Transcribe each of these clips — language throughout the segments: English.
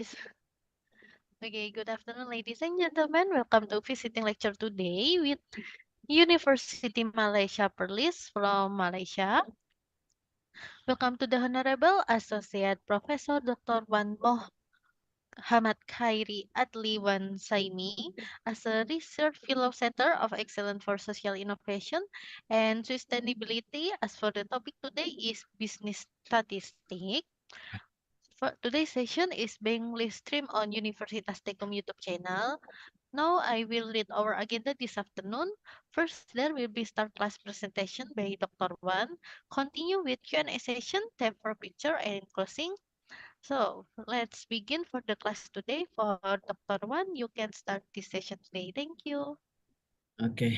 Okay, good afternoon, ladies and gentlemen. Welcome to visiting lecture today with University Malaysia Perlis from Malaysia. Welcome to the Honorable Associate Professor Dr. Wan Muhammad Khairy Adly Wan Zaimi as a Research Fellow Center of Excellence for Social Innovation and Sustainability. As for the topic today is business statistics. Today's session is being live streamed on Universiti STEKOM YouTube channel. Now I will read our agenda this afternoon. First, there will be start class presentation by Dr. Wan. Continue with Q&A session, time for picture and closing. So let's begin for the class today. For Dr. Wan, you can start this session today. Thank you. Okay.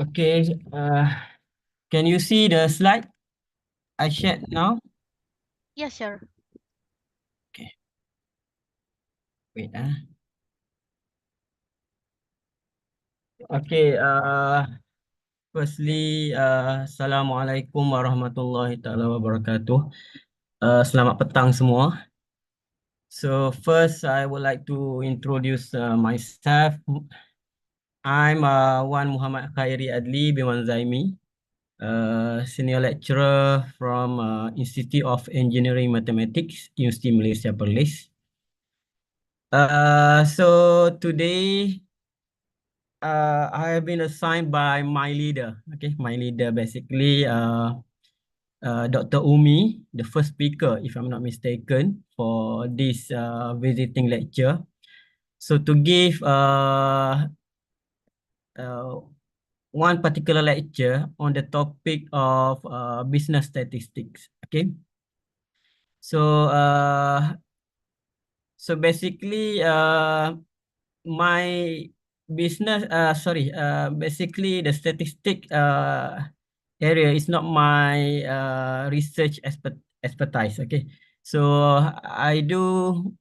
Okay. Can you see the slide I shared now? Yeah, sure. Okay. Wait. Okay. Firstly, Assalamualaikum warahmatullahi taala wabarakatuh. Selamat petang semua. So first, I would like to introduce myself. I'm Wan Muhammad Khairy Adly bin Wan Zaimi, senior lecturer from Institute of Engineering Mathematics, Universiti Malaysia Perlis. So today, I have been assigned by my leader. Okay, my leader basically, Dr. Umi, the first speaker, if I'm not mistaken, for this visiting lecture. So to give uh, one particular lecture on the topic of business statistics. Okay, so so basically, my business, basically the statistic area is not my research expertise. Okay, so I do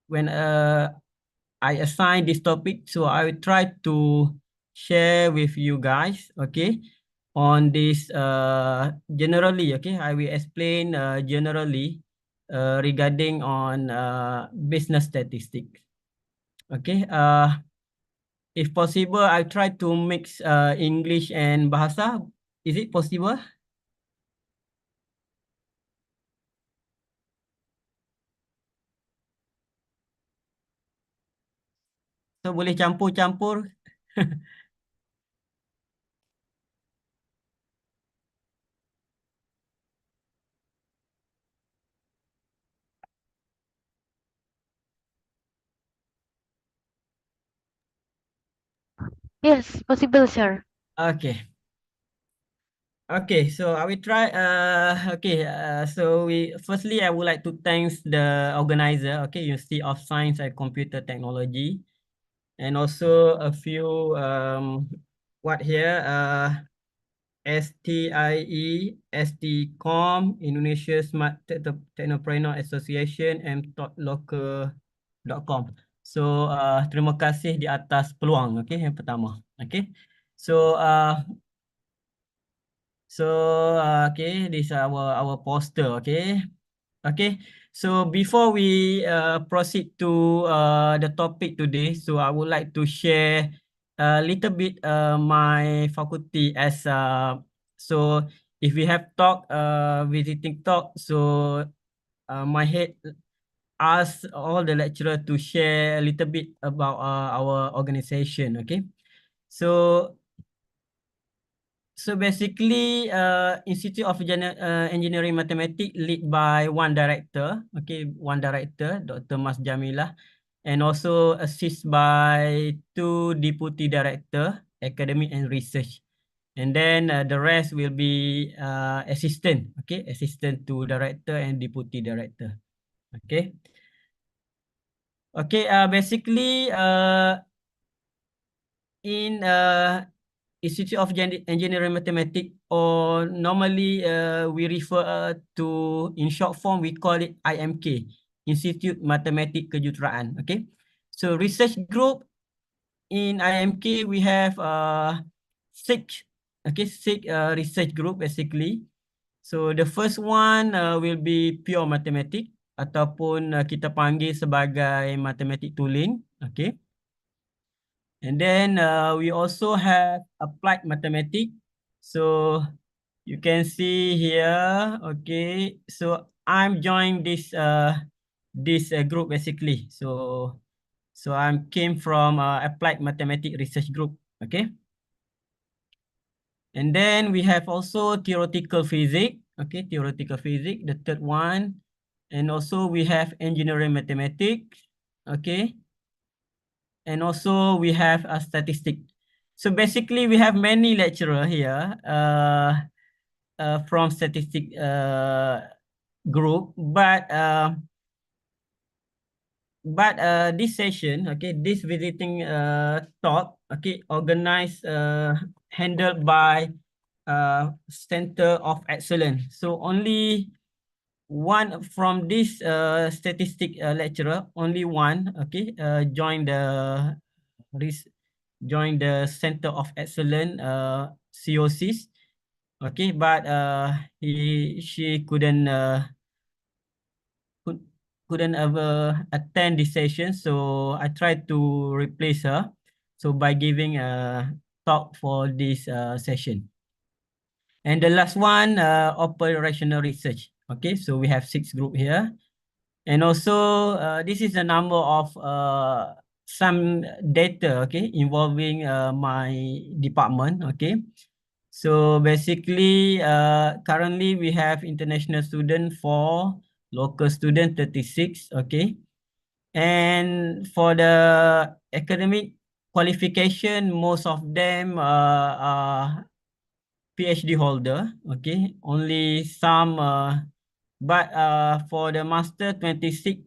when I assign this topic, so I will try to share with you guys. Okay, on this generally. Okay, I will explain generally regarding on business statistics. Okay, if possible, I try to mix English and bahasa. Is it possible? So boleh campur-campur. Yes, possible, sir. Okay. Okay, so I will try. Okay. So firstly, I would like to thank the organizer. Okay, University of Science and Computer Technology, and also a few what here STIE STEKOM Indonesia Smart Teacherpreneur Association and Local.com. So terima kasih di atas peluang. Okay, yang pertama. Okay, so okay, this is our poster. Okay, okay. So before we proceed to the topic today, so I would like to share a little bit my faculty as so if we have talk visiting talk, so my head asked all the lecturer to share a little bit about our organization. Okay, so basically, Institute of Engineering Mathematics lead by one director, okay, one director, Dr. Mas Jamilah, and also assist by two deputy director, academic and research. And then the rest will be assistant, okay, assistant to director and deputy director, okay. Okay, basically, in Institute of Engineering Mathematics, or normally we refer to, in short form, we call it IMK, Institute Matematik Kejuruteraan. Okay. So research group in IMK, we have six, six research group basically. So the first one will be pure mathematics ataupun kita panggil sebagai matematik tulen. Okay. And then we also have applied mathematics. So you can see here. Okay. So I'm joining this group basically. So I came from applied mathematics research group. Okay. And then we have also theoretical physics. Okay, theoretical physics, the third one. And also we have engineering mathematics. Okay. And also we have a statistics. So basically we have many lecturer here from statistics group, but this session, okay, this visiting talk, okay, organized handled by Center of Excellence. So only one from this statistic lecturer, only one, okay, join the Center of Excellence CoESIS, okay, but she could, couldn't ever attend this session, so I tried to replace her. So by giving a talk for this session. And the last one, operational research. Okay, so we have 6 group here. And also, this is a number of some data, okay, involving my department, okay. So basically, currently we have international student 4, local student 36, okay. And for the academic qualification, most of them are PhD holder, okay. Only some, but for the master 26,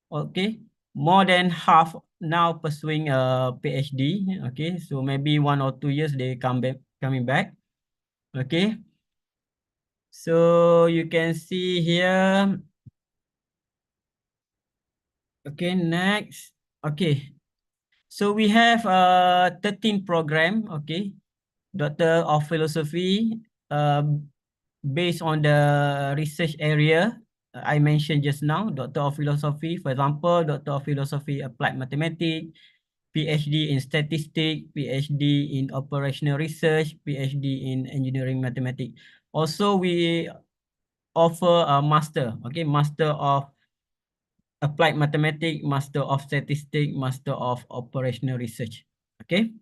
okay, more than half now pursuing a PhD, okay. So maybe 1 or 2 years they coming back, okay. So you can see here. Okay, next. Okay. So we have 13 program, okay. Doctor of Philosophy, based on the research area I mentioned just now. Doctor of Philosophy, for example, Doctor of Philosophy Applied Mathematics, PhD in Statistics, PhD in Operational Research, PhD in Engineering Mathematics. Also, we offer a master, okay, Master of Applied Mathematics, Master of Statistics, Master of Operational Research. Okay.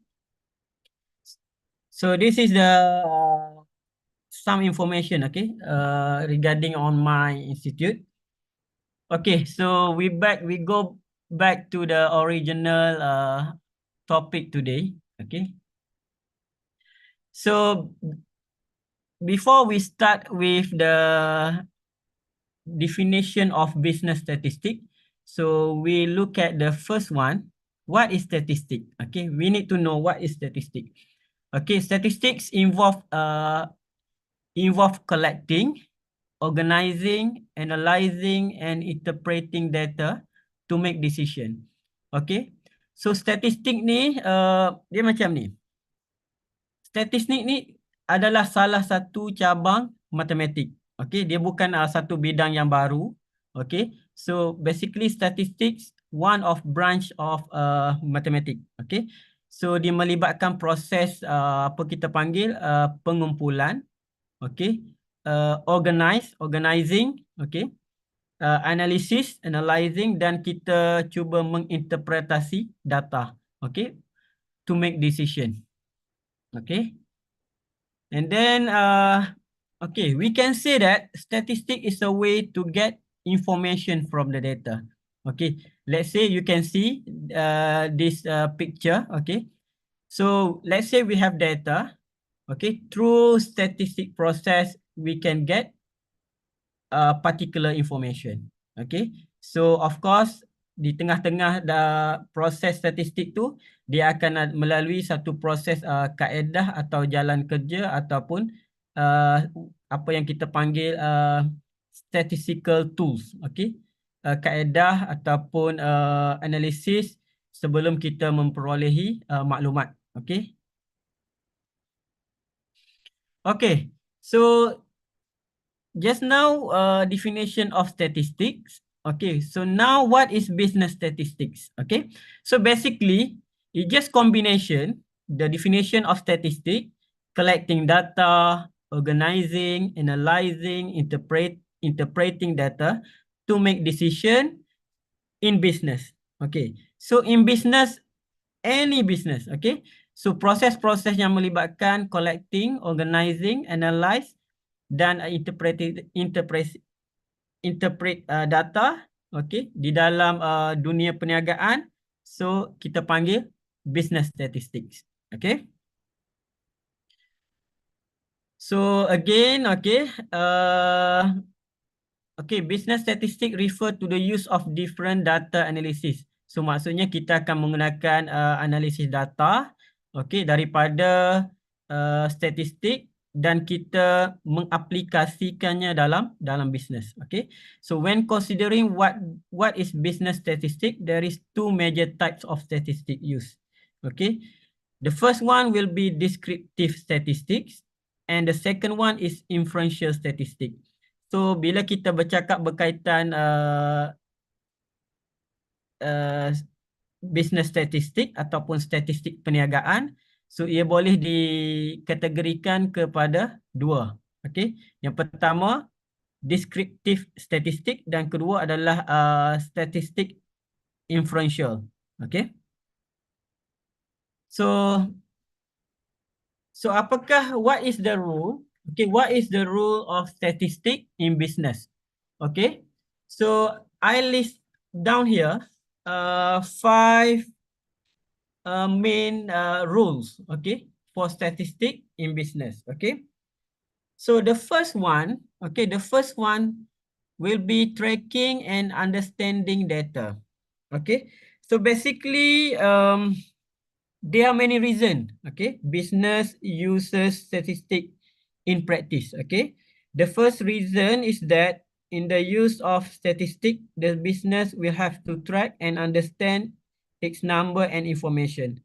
So this is the some information, okay, regarding on my institute. Okay, so we go back to the original topic today. Okay. So before we start with the definition of business statistics, so we look at the first one. What is statistic? Okay, we need to know what is statistic. Okay, statistics involve collecting, organizing, analyzing, and interpreting data to make decision. Okay, so statistik ni dia macam ni. Statistik ni adalah salah satu cabang matematik. Okay, dia bukan satu bidang yang baru. Okay, so basically statistics one of branch of mathematics. Okay, so dia melibatkan proses apa kita panggil pengumpulan. Okay, organizing. Okay, analyzing, dan kita cuba menginterpretasi data. Okay, to make decision. Okay. And then, okay, we can say that statistic is a way to get information from the data. Okay, let's say you can see this picture. Okay, so let's say we have data. Okay, through statistic process, we can get particular information. Okay, so of course, di tengah-tengah proses statistik tu, dia akan melalui satu proses kaedah atau jalan kerja ataupun apa yang kita panggil statistical tools. Okay, kaedah ataupun analisis sebelum kita memperolehi maklumat. Okay. Okay. So just now definition of statistics. Okay. So now what is business statistics? Okay. So basically it just combination the definition of statistic, collecting data, organizing, analyzing, interpreting data to make decision in business. Okay. So in business, any business. Okay. So proses-proses yang melibatkan collecting, organizing, analyze dan interpret data, okay, di dalam dunia perniagaan. So kita panggil business statistics. Okay. So again, okay, okay, business statistic refer to the use of different data analysis. So maksudnya kita akan menggunakan analisis data, okay, daripada statistik dan kita mengaplikasikannya dalam bisnes. Okay. So when considering what is business statistic, there is two major types of statistic used. Okay. The first one will be descriptive statistics and the second one is inferential statistics. So bila kita bercakap berkaitan business statistik ataupun statistik perniagaan, so ia boleh dikategorikan kepada dua. Okay. Yang pertama descriptive statistik dan kedua adalah statistik inferential. Okay. So apakah, what is the rule? Okay, what is the rule of statistic in business? Okay, so I list down here five main rules, okay, for statistic in business. Okay, so the first one, okay, the first one will be tracking and understanding data. Okay, so basically there are many reasons, okay, business uses statistic in practice, okay. The first reason is that in the use of statistic, the business will have to track and understand its number and information,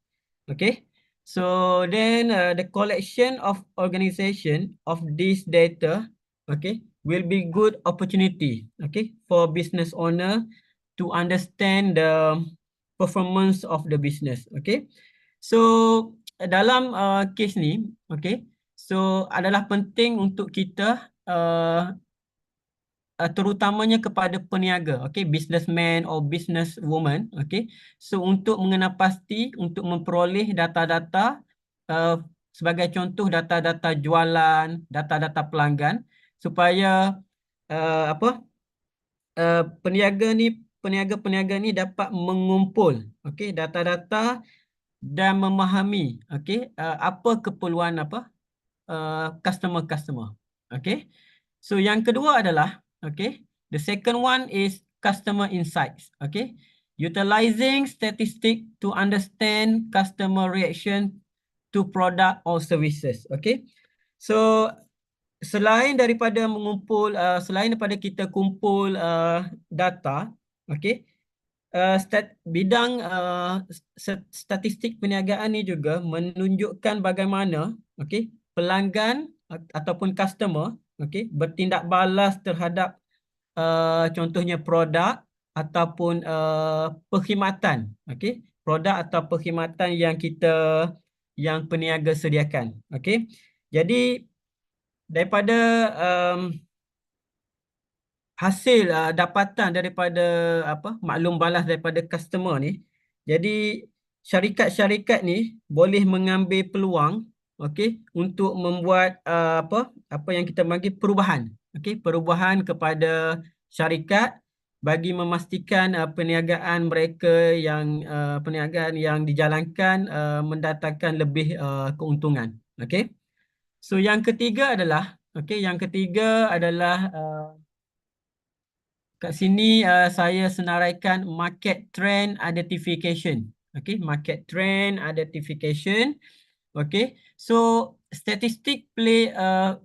okay. So then the collection of organization of this data, okay, will be good opportunity, okay, for business owner to understand the performance of the business, okay. So dalam kes ni, okay, so adalah penting untuk kita terutamanya kepada peniaga, okay, businessman or businesswoman, okay. So untuk mengenal pasti, untuk memperoleh data-data sebagai contoh data-data jualan, data-data pelanggan supaya peniaga-peniaga ni dapat mengumpul, okay, data-data dan memahami, okay, apa keperluan customer. Okay. So yang kedua adalah, okay, the second one is customer insights. Okay. Utilizing statistic to understand customer reaction to product or services. Okay. So selain daripada mengumpul, selain daripada kita kumpul data, okay, bidang statistik perniagaan ni juga menunjukkan bagaimana, okay, pelanggan ataupun customer, okay, bertindak balas terhadap contohnya produk ataupun perkhidmatan, okay, produk atau perkhidmatan yang peniaga sediakan, okay. Jadi daripada hasil dapatan daripada maklum balas daripada customer ni, jadi syarikat-syarikat ni boleh mengambil peluang, okey, untuk membuat apa yang kita panggil perubahan, okey, perubahan kepada syarikat bagi memastikan perniagaan mereka yang perniagaan yang dijalankan mendatangkan lebih keuntungan, okey. So yang ketiga adalah, okey, yang ketiga adalah kat sini saya senaraikan market trend identification. Okay, market trend identification. Okay, so statistic play a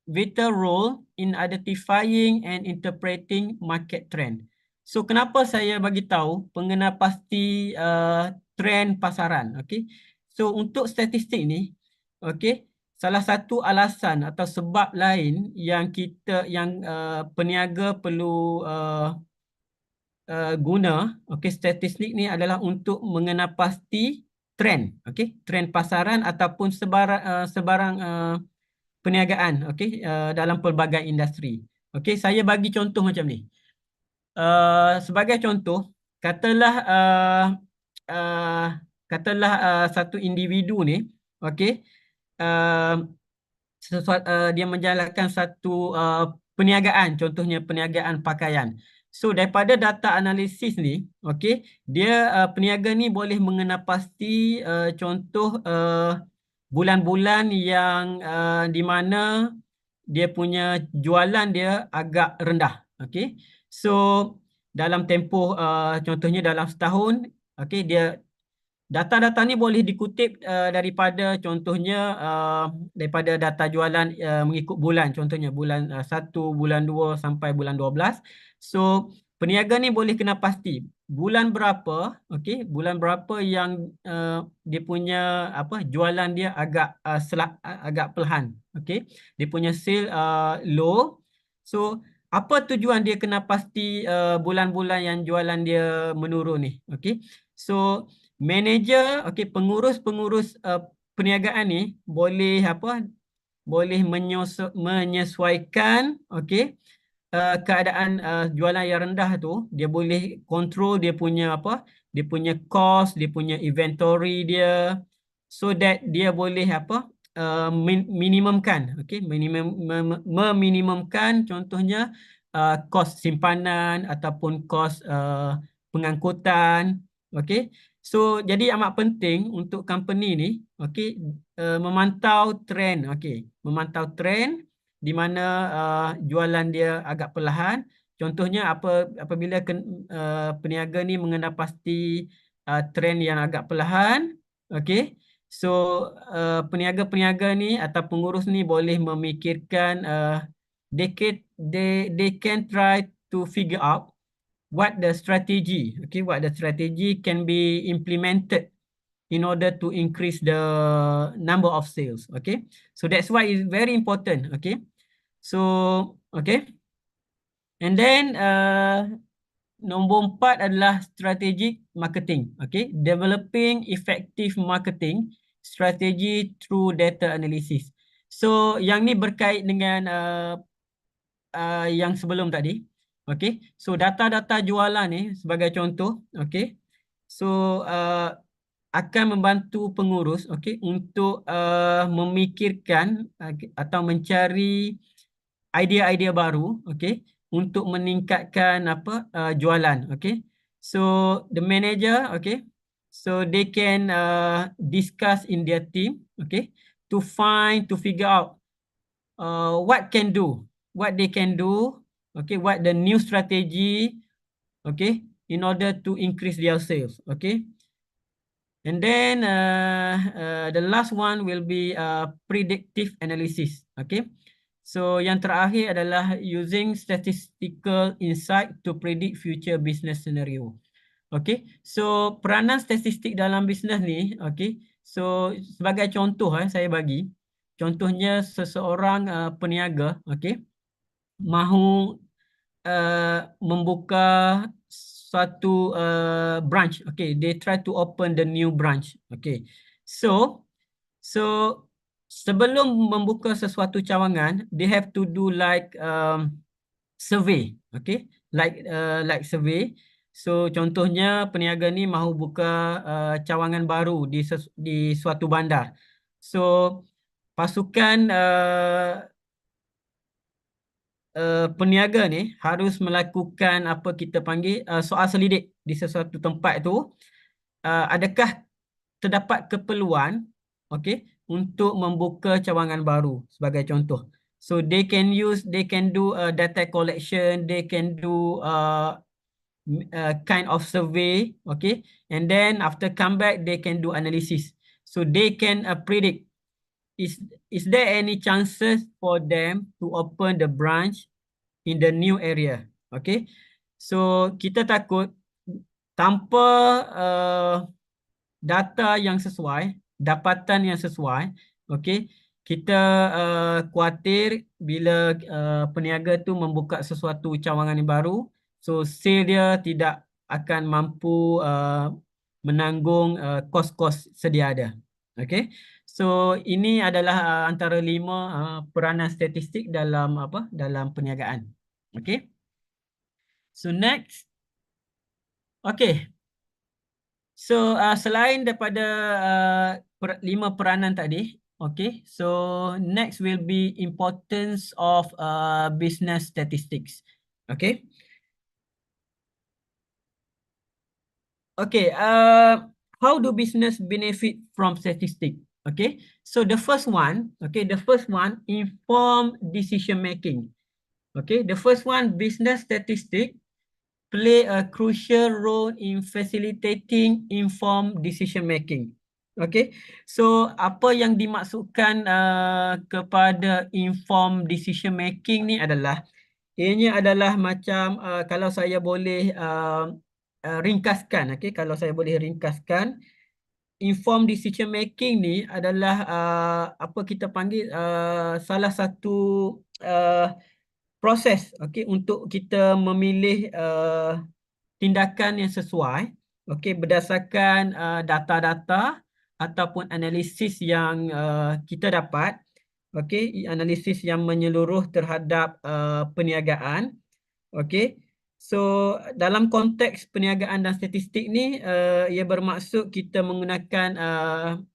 vital role in identifying and interpreting market trend. So kenapa saya bagi tahu pengenal pasti trend pasaran, okey? So untuk statistik ni, okey, salah satu alasan atau sebab lain yang peniaga perlu guna, okey, statistik ni adalah untuk mengenal pasti trend, okey, trend pasaran ataupun sebarang perniagaan, okey, dalam pelbagai industri. Okey, saya bagi contoh macam ni. Sebagai contoh, katalah uh, uh, satu individu ni, okey, uh, dia menjalankan satu perniagaan, contohnya perniagaan pakaian. So daripada data analisis ni, okey, dia peniaga ni boleh mengenal pasti contoh bulan-bulan yang di mana dia punya jualan dia agak rendah. Okey. So dalam tempoh contohnya dalam setahun, okey, dia data-data ni boleh dikutip daripada contohnya daripada data jualan mengikut bulan, contohnya bulan 1, bulan 2 sampai bulan 12. So peniaga ni boleh kena pasti bulan berapa, okey, bulan berapa yang dia punya jualan dia agak perlahan, okey. Dia punya sale low. So apa tujuan dia kena pasti bulan-bulan yang jualan dia menurun ni, okey. So manager, okey, pengurus-pengurus perniagaan ni boleh menyesuaikan, okey, keadaan jualan yang rendah tu. Dia boleh kontrol dia punya dia punya cost, dia punya inventory dia, so that dia boleh minimumkan, okey, meminimumkan contohnya kos simpanan ataupun kos pengangkutan, okey. So jadi amat penting untuk company ni, okey, memantau trend, okey, memantau trend di mana jualan dia agak perlahan. Contohnya apabila peniaga ni mengenal pasti trend yang agak perlahan, okey. So peniaga-peniaga ni atau pengurus ni boleh memikirkan they can try to figure out what the strategy, okay, what the strategy can be implemented in order to increase the number of sales, okay. So that's why it's very important, okay. So okay, and then nombor 4 adalah strategic marketing, okay, developing effective marketing strategy through data analysis. So yang ni berkait dengan yang sebelum tadi. Okey. So data-data jualan ni sebagai contoh, okey. So akan membantu pengurus, okey, untuk memikirkan atau mencari idea-idea baru, okey, untuk meningkatkan jualan, okey. So the manager, okey, so they can discuss in their team, okey, to figure out what they can do, okay, what the new strategy, okay, in order to increase their sales, okay. And then the last one will be predictive analysis, okay. So yang terakhir adalah using statistical insight to predict future business scenario. Okay, so peranan statistik dalam bisnes ni, okay. So sebagai contoh saya bagi, contohnya seseorang peniaga, okay, mahu membuka suatu branch, okay. They try to open the new branch, okay. So sebelum membuka sesuatu cawangan, they have to do like survey, okay, like survey. So contohnya peniaga ni mahu buka cawangan baru di suatu bandar. So pasukan peniaga ni harus melakukan apa kita panggil soal selidik di sesuatu tempat tu. Adakah terdapat keperluan, okay, untuk membuka cawangan baru sebagai contoh. So they can do data collection, they can do kind of survey, okay, and then after come back they can do analysis. So they can predict is there any chances for them to open the branch in the new area, okay. So kita takut tanpa data yang sesuai, dapatan yang sesuai, okey, kita khawatir bila peniaga tu membuka sesuatu cawangan yang baru, so sale dia tidak akan mampu menanggung kos-kos sedia ada. Okey. So ini adalah antara 5 peranan statistik dalam dalam perniagaan. Okey. So next. Okey. So selain daripada 5 peranan tadi, okay. So next will be importance of business statistics. Okay. Okay. How do business benefit from statistics? Okay. So the first one, inform decision making. Okay. The first one, business statistics play a crucial role in facilitating informed decision making. Okay, so apa yang dimaksudkan kepada informed decision making ni adalah, ianya adalah macam kalau saya boleh ringkaskan, okay, kalau saya boleh ringkaskan, informed decision making ni adalah apa kita panggil salah satu uh, proses, okay, untuk kita memilih tindakan yang sesuai, okey, berdasarkan data-data ataupun analisis yang kita dapat, okey, analisis yang menyeluruh terhadap perniagaan, okey. So dalam konteks perniagaan dan statistik ni, ia bermaksud kita menggunakan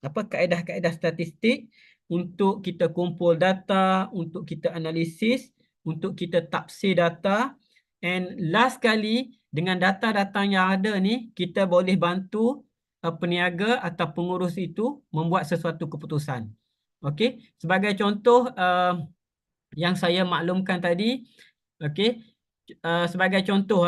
kaedah-kaedah statistik untuk kita kumpul data, untuk kita analisis, untuk kita tafsir data, and last kali, dengan data-data yang ada ni, kita boleh bantu peniaga atau pengurus itu membuat sesuatu keputusan. Okey, sebagai contoh yang saya maklumkan tadi, okey, sebagai contoh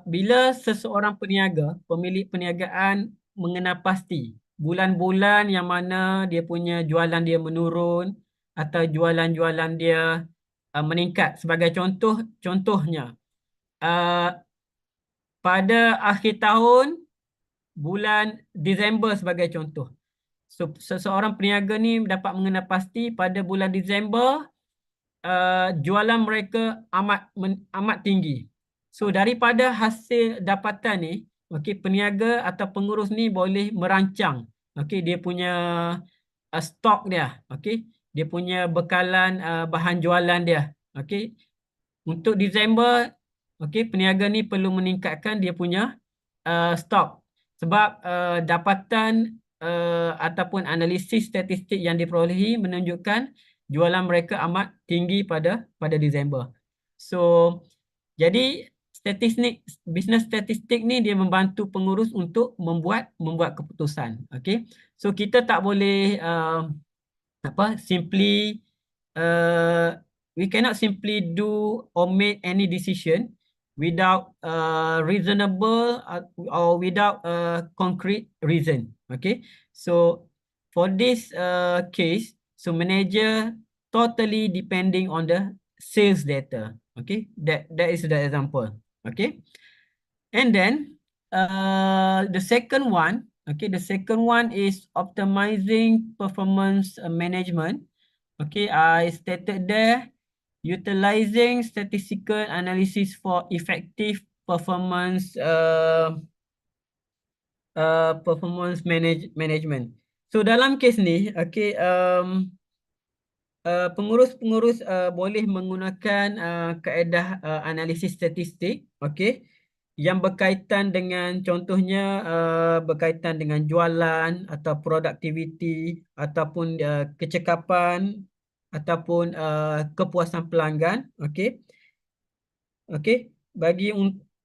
bila seseorang peniaga, pemilik perniagaan mengenal pasti bulan-bulan yang mana dia punya jualan dia menurun atau jualan-jualan dia meningkat. Sebagai contohnya, pada akhir tahun, bulan Disember sebagai contoh. So, seseorang peniaga ni dapat mengenal pasti pada bulan Disember, jualan mereka amat tinggi. So, daripada hasil dapatan ni, okay, peniaga atau pengurus ni boleh merancang, okay, dia punya stok dia, okay, dia punya bekalan bahan jualan dia, okay. Untuk Disember, okay, peniaga ni perlu meningkatkan dia punya stok. Sebab dapatan ataupun analisis statistik yang diperolehi menunjukkan jualan mereka amat tinggi pada Disember. So, jadi business statistik ni dia membantu pengurus untuk membuat keputusan. Okay. So, kita tak boleh simply we cannot simply do or make any decision without reasonable or without a concrete reason. Okay, so for this case, so manager totally depending on the sales data. Okay, that is the example. Okay, and then the second one, okay, the second one is optimizing performance management. Okay, I stated there, utilizing statistical analysis for effective performance management. So dalam kes ni, okay, pengurus-pengurus boleh menggunakan kaedah analisis statistik, okay, yang berkaitan dengan, contohnya berkaitan dengan jualan atau produktiviti ataupun kecekapan ataupun kepuasan pelanggan, okey. Okey, bagi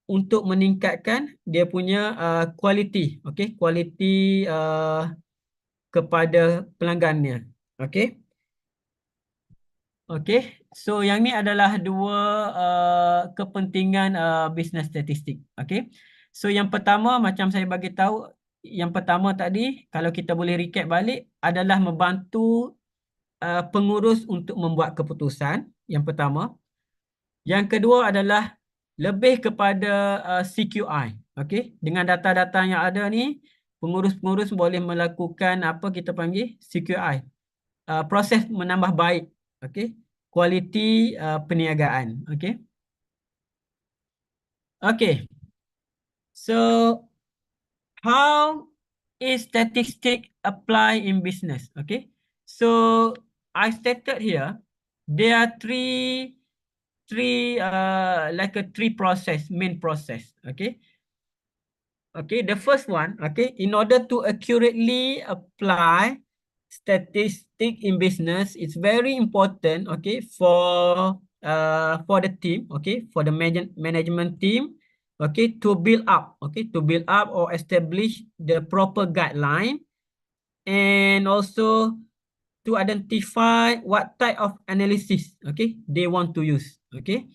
untuk meningkatkan dia punya kualiti, okey, kualiti kepada pelanggannya. Okey. Okey, so yang ni adalah dua kepentingan business statistik. Okey, so yang pertama, macam saya bagi tahu, yang pertama tadi, kalau kita boleh recap balik, adalah membantu pengurus untuk membuat keputusan. Yang pertama. Yang kedua adalah lebih kepada CQI. Okay, dengan data-data yang ada ni, pengurus-pengurus boleh melakukan apa kita panggil CQI. Proses menambah baik. Okay, kualiti perniagaan. Okay. Okay. So, how is statistic apply in business? Okay. So, I stated here, there are three process, main process. Okay. Okay, the first one, okay, in order to accurately apply statistic in business, it's very important, okay, for the team, okay, for the management team, okay, to build up or establish the proper guideline, and also to identify what type of analysis, okay, they want to use, okay.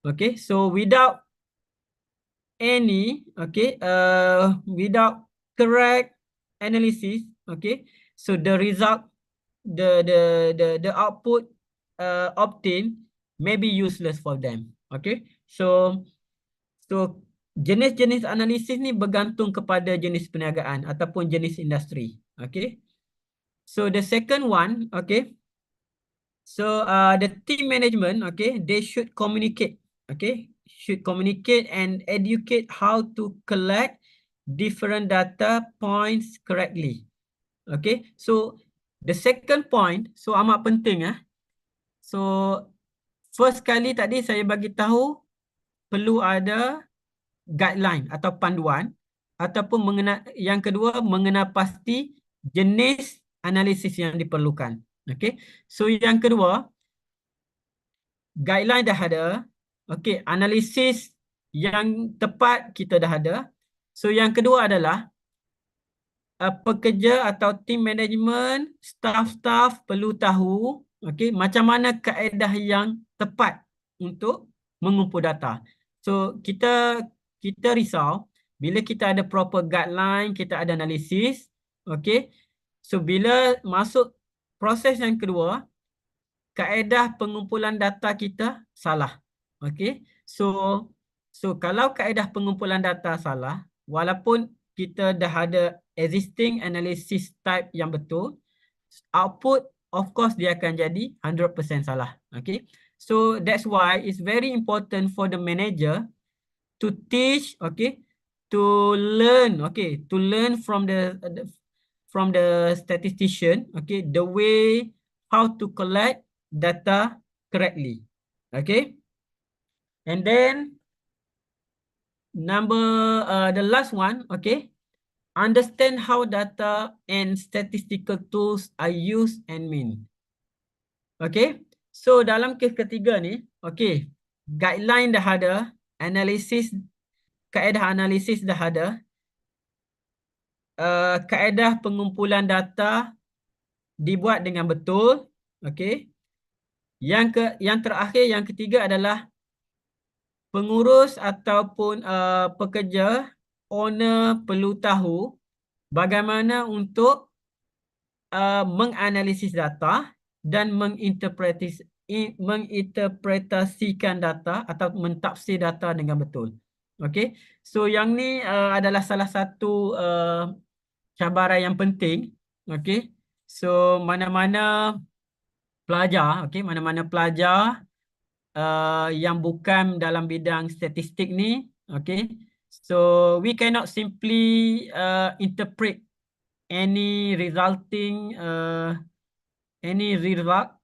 Okay, so without without correct analysis, okay, so the result, the output obtained may be useless for them. Okay, so jenis-jenis analisis ni bergantung kepada jenis perniagaan ataupun jenis industri. Okay, so the second one, okay, so the team management, okay, they should communicate, okay, should communicate and educate how to collect different data points correctly. Okay, so the second point, so amat penting So first kali tadi saya bagi tahu perlu ada guideline atau panduan, ataupun yang kedua mengenal pasti jenis analisis yang diperlukan. Okay, so yang kedua, guideline dah ada. Okay, analisis yang tepat kita dah ada. So yang kedua adalah pekerja atau team management, staff perlu tahu, okay, macam mana kaedah yang tepat untuk mengumpul data. So kita risau bila kita ada proper guideline, kita ada analisis, okay. So bila masuk proses yang kedua, kaedah pengumpulan data kita salah. Okay. So kalau kaedah pengumpulan data salah, walaupun kita dah ada existing analysis type yang betul, output of course dia akan jadi 100% salah. Okay. So that's why it's very important for the manager to teach, okay, to learn, okay, to learn from the statistician, okay, the way how to collect data correctly. Okay. And then the last one, okay, understand how data and statistical tools are used and mean. Okay, so dalam kes ketiga ni, okay, guideline dah ada, kaedah analisis dah ada, kaedah pengumpulan data dibuat dengan betul, okay. Yang terakhir, yang ketiga adalah pengurus ataupun pekerja, owner perlu tahu bagaimana untuk menganalisis data dan menginterpretasikan data atau mentafsir data dengan betul. Okay, so yang ni adalah salah satu cabaran yang penting. Okay, so mana-mana pelajar, okay, mana-mana pelajar yang bukan dalam bidang statistik ni, okay, so we cannot simply interpret any result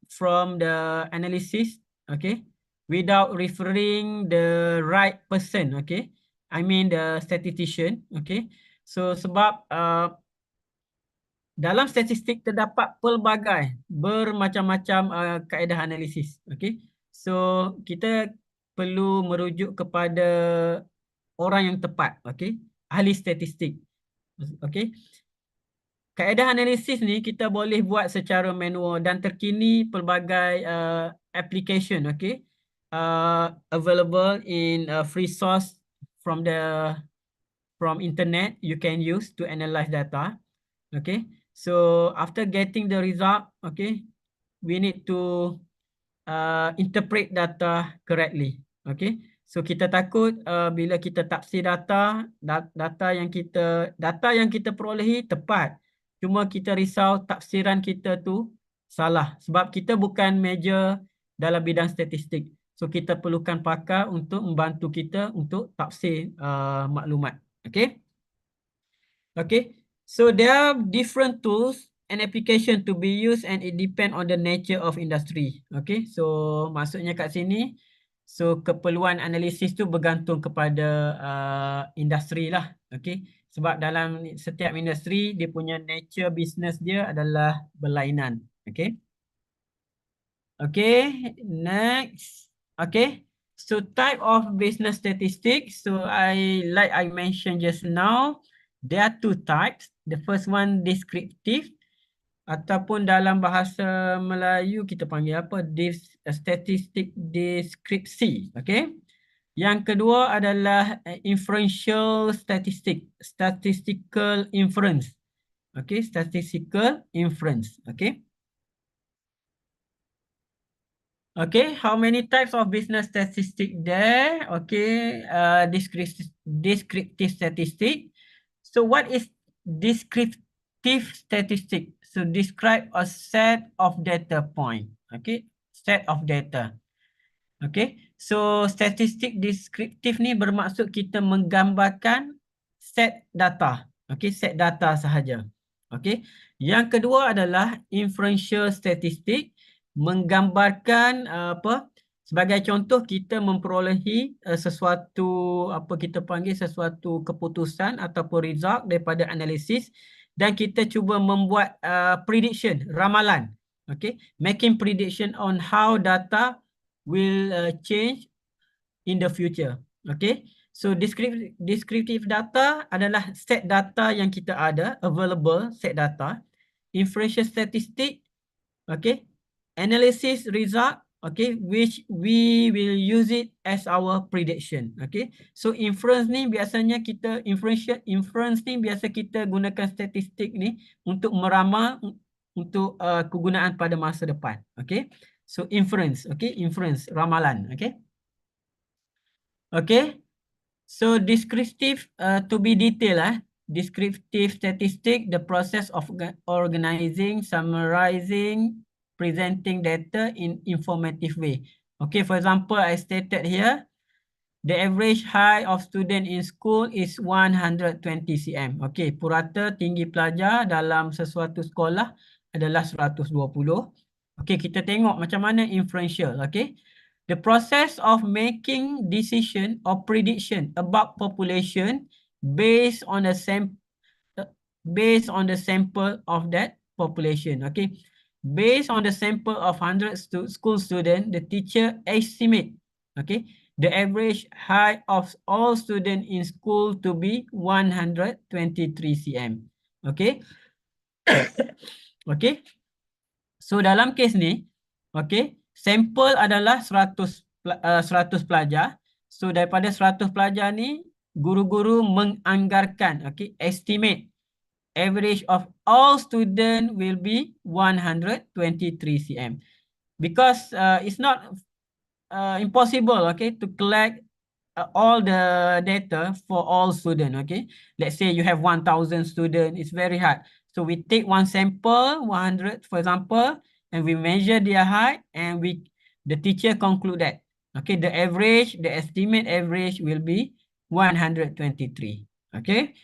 from the analysis, okay, without referring the right person, okay, I mean the statistician, okay. So sebab dalam statistik terdapat pelbagai bermacam-macam kaedah analisis, okay. So kita perlu merujuk kepada orang yang tepat, okay, ahli statistik, okay. Kaedah analisis ni kita boleh buat secara manual dan terkini pelbagai application, okay, available in free source from internet you can use to analyze data, okay. So after getting the result, okay, we need to interpret data correctly, okay. So kita takut bila kita tafsir data yang kita perolehi tepat. Cuma kita risau tafsiran kita tu salah sebab kita bukan major dalam bidang statistik. So kita perlukan pakar untuk membantu kita untuk tafsir maklumat. Okay. Okay, so there are different tools and application to be used and it depend on the nature of industry. Okay, so maksudnya kat sini, so keperluan analisis tu bergantung kepada industri lah. Okay, sebab dalam setiap industri dia punya nature business dia adalah berlainan. Okay. Okay, next. Okay, so type of business statistics. So I mentioned just now, there are two types. The first one descriptive ataupun dalam bahasa Melayu kita panggil apa? Statistik deskripsi. Okay. Yang kedua adalah inferential statistic, statistical inference. Okay, statistical inference. Okay. Okay, how many types of business statistic there? Okay, descriptive statistic. So what is descriptive statistic? So describe a set of data point. Okay, set of data. Okay, so statistik deskriptif ni bermaksud kita menggambarkan set data. Okay, set data sahaja. Okay, yang kedua adalah inferential statistik, menggambarkan apa? Sebagai contoh kita memperolehi sesuatu apa kita panggil sesuatu keputusan ataupun result daripada analisis dan kita cuba membuat prediction, ramalan. Okay, making prediction on how data will change in the future. Okay, so descriptive data adalah set data yang kita ada, available set data. Inferential statistic, okay, analysis result, okay, which we will use it as our prediction. Okay, so inference ni biasanya kita inference ni biasa kita gunakan statistik ni untuk meramal untuk kegunaan pada masa depan. Okay, so inference, okay, inference ramalan. Okay. Okay, so descriptive to be detailed. Descriptive statistic, the process of organizing, summarizing, presenting data in informative way. Okay, for example, I stated here, the average height of student in school is 120 cm. Okay, purata tinggi pelajar dalam sesuatu sekolah adalah 120. Okay, kita tengok macam mana inferential. Okay, the process of making decision or prediction about population based on the sample of that population. Okay, based on the sample of 100 school students, the teacher estimate, okay, the average height of all students in school to be 123 cm. Okay. Okay. So dalam kes ni, okay, sampel adalah 100 pelajar. So daripada 100 pelajar ni, guru-guru menganggarkan, okay, estimate average of all student will be 123 cm. Because it's not impossible, okay, to collect all the data for all students, okay. Let's say you have 1,000 students, it's very hard. So we take one sample, 100 for example, and we measure their height and the teacher conclude that, okay, the average, the estimate average will be 123, okay.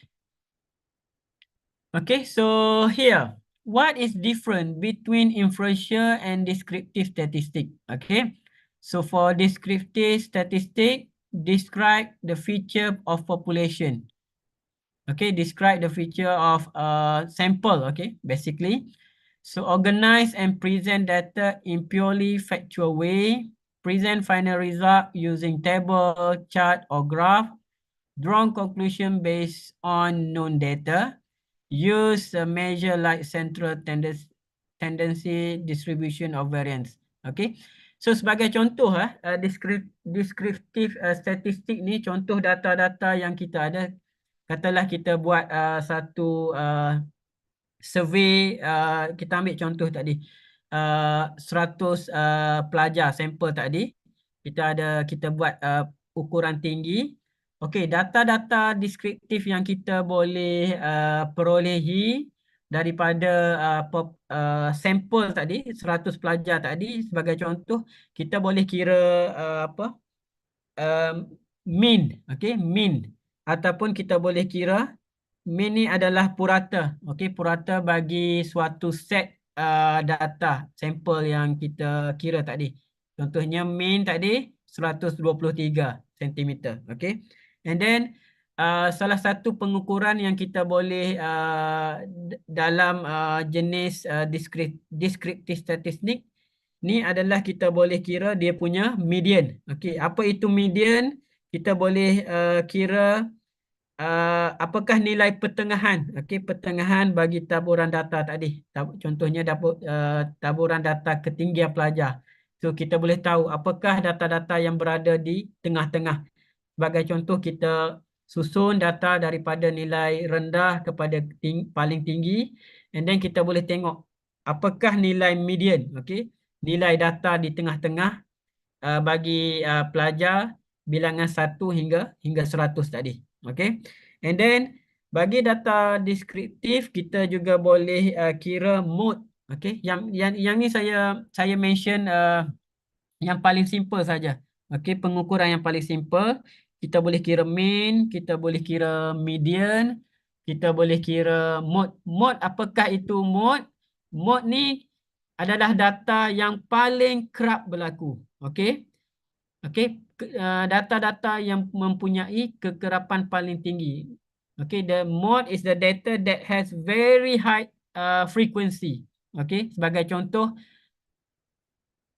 Okay, so here, what is different between inferential and descriptive statistic? Okay, so for descriptive statistic, describe the feature of population. Okay, describe the feature of sample, okay, basically. So organize and present data in purely factual way. Present final result using table, chart, or graph. Draw conclusion based on known data. Use a measure like central tendency distribution of variance. Okay. So sebagai contoh descriptive statistik ni contoh data-data yang kita ada. Katalah kita buat satu survey, kita ambil contoh tadi 100 pelajar sampel tadi. Kita buat ukuran tinggi. Okey, data-data deskriptif yang kita boleh perolehi daripada sampel tadi, 100 pelajar tadi, sebagai contoh, kita boleh kira uh, mean, okey, mean, ataupun kita boleh kira mean ni adalah purata, okey, purata bagi suatu set data sampel yang kita kira tadi. Contohnya mean tadi 123 cm, okey. And then salah satu pengukuran yang kita boleh dalam jenis deskriptif statistik ni adalah kita boleh kira dia punya median. Okey, apa itu median? Kita boleh kira apakah nilai pertengahan. Okey, pertengahan bagi taburan data tadi. Contohnya taburan data ketinggian pelajar. So kita boleh tahu apakah data-data yang berada di tengah-tengah. Sebagai contoh, kita susun data daripada nilai rendah kepada paling tinggi, and then kita boleh tengok apakah nilai median, okey, nilai data di tengah-tengah bagi pelajar bilangan 1 hingga 100 tadi. Okey. And then bagi data deskriptif, kita juga boleh kira mode. Okey. Yang ni saya mention yang paling simple saja. Okey, pengukuran yang paling simple. Kita boleh kira mean, kita boleh kira median, kita boleh kira mode. Mode, apakah itu mode? Mode ni adalah data yang paling kerap berlaku. Okey. Okey, data-data yang mempunyai kekerapan paling tinggi. Okay, the mode is the data that has very high frequency. Okay, sebagai contoh,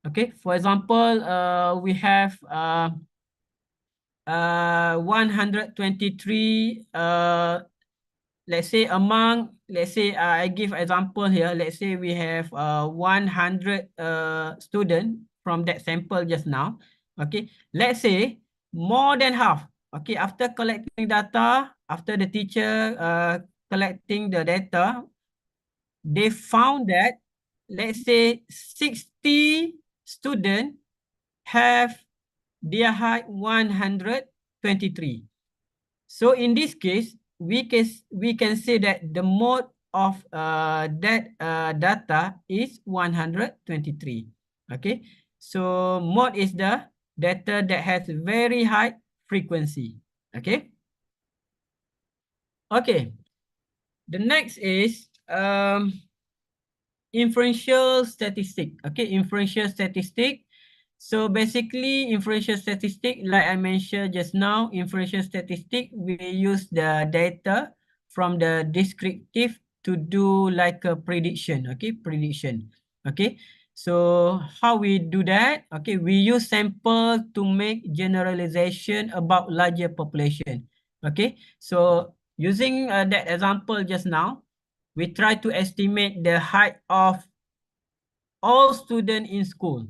okay, for example, we have 123 let's say I give example here. Let's say we have 100 student from that sample just now. Okay, let's say more than half. Okay, after collecting data, after the teacher collecting the data, they found that, let's say, 60 students have their height 123. So in this case, we can say that the mode of that data is 123. Okay, so mode is the data that has very high frequency. Okay. Okay. The next is inferential statistic. Okay, inferential statistic. So basically, inferential statistic, like I mentioned just now, inferential statistic, we use the data from the descriptive to do like a prediction. Okay, prediction. Okay, so how we do that? Okay, we use sample to make generalization about larger population. Okay, so using that example just now, we try to estimate the height of all students in school.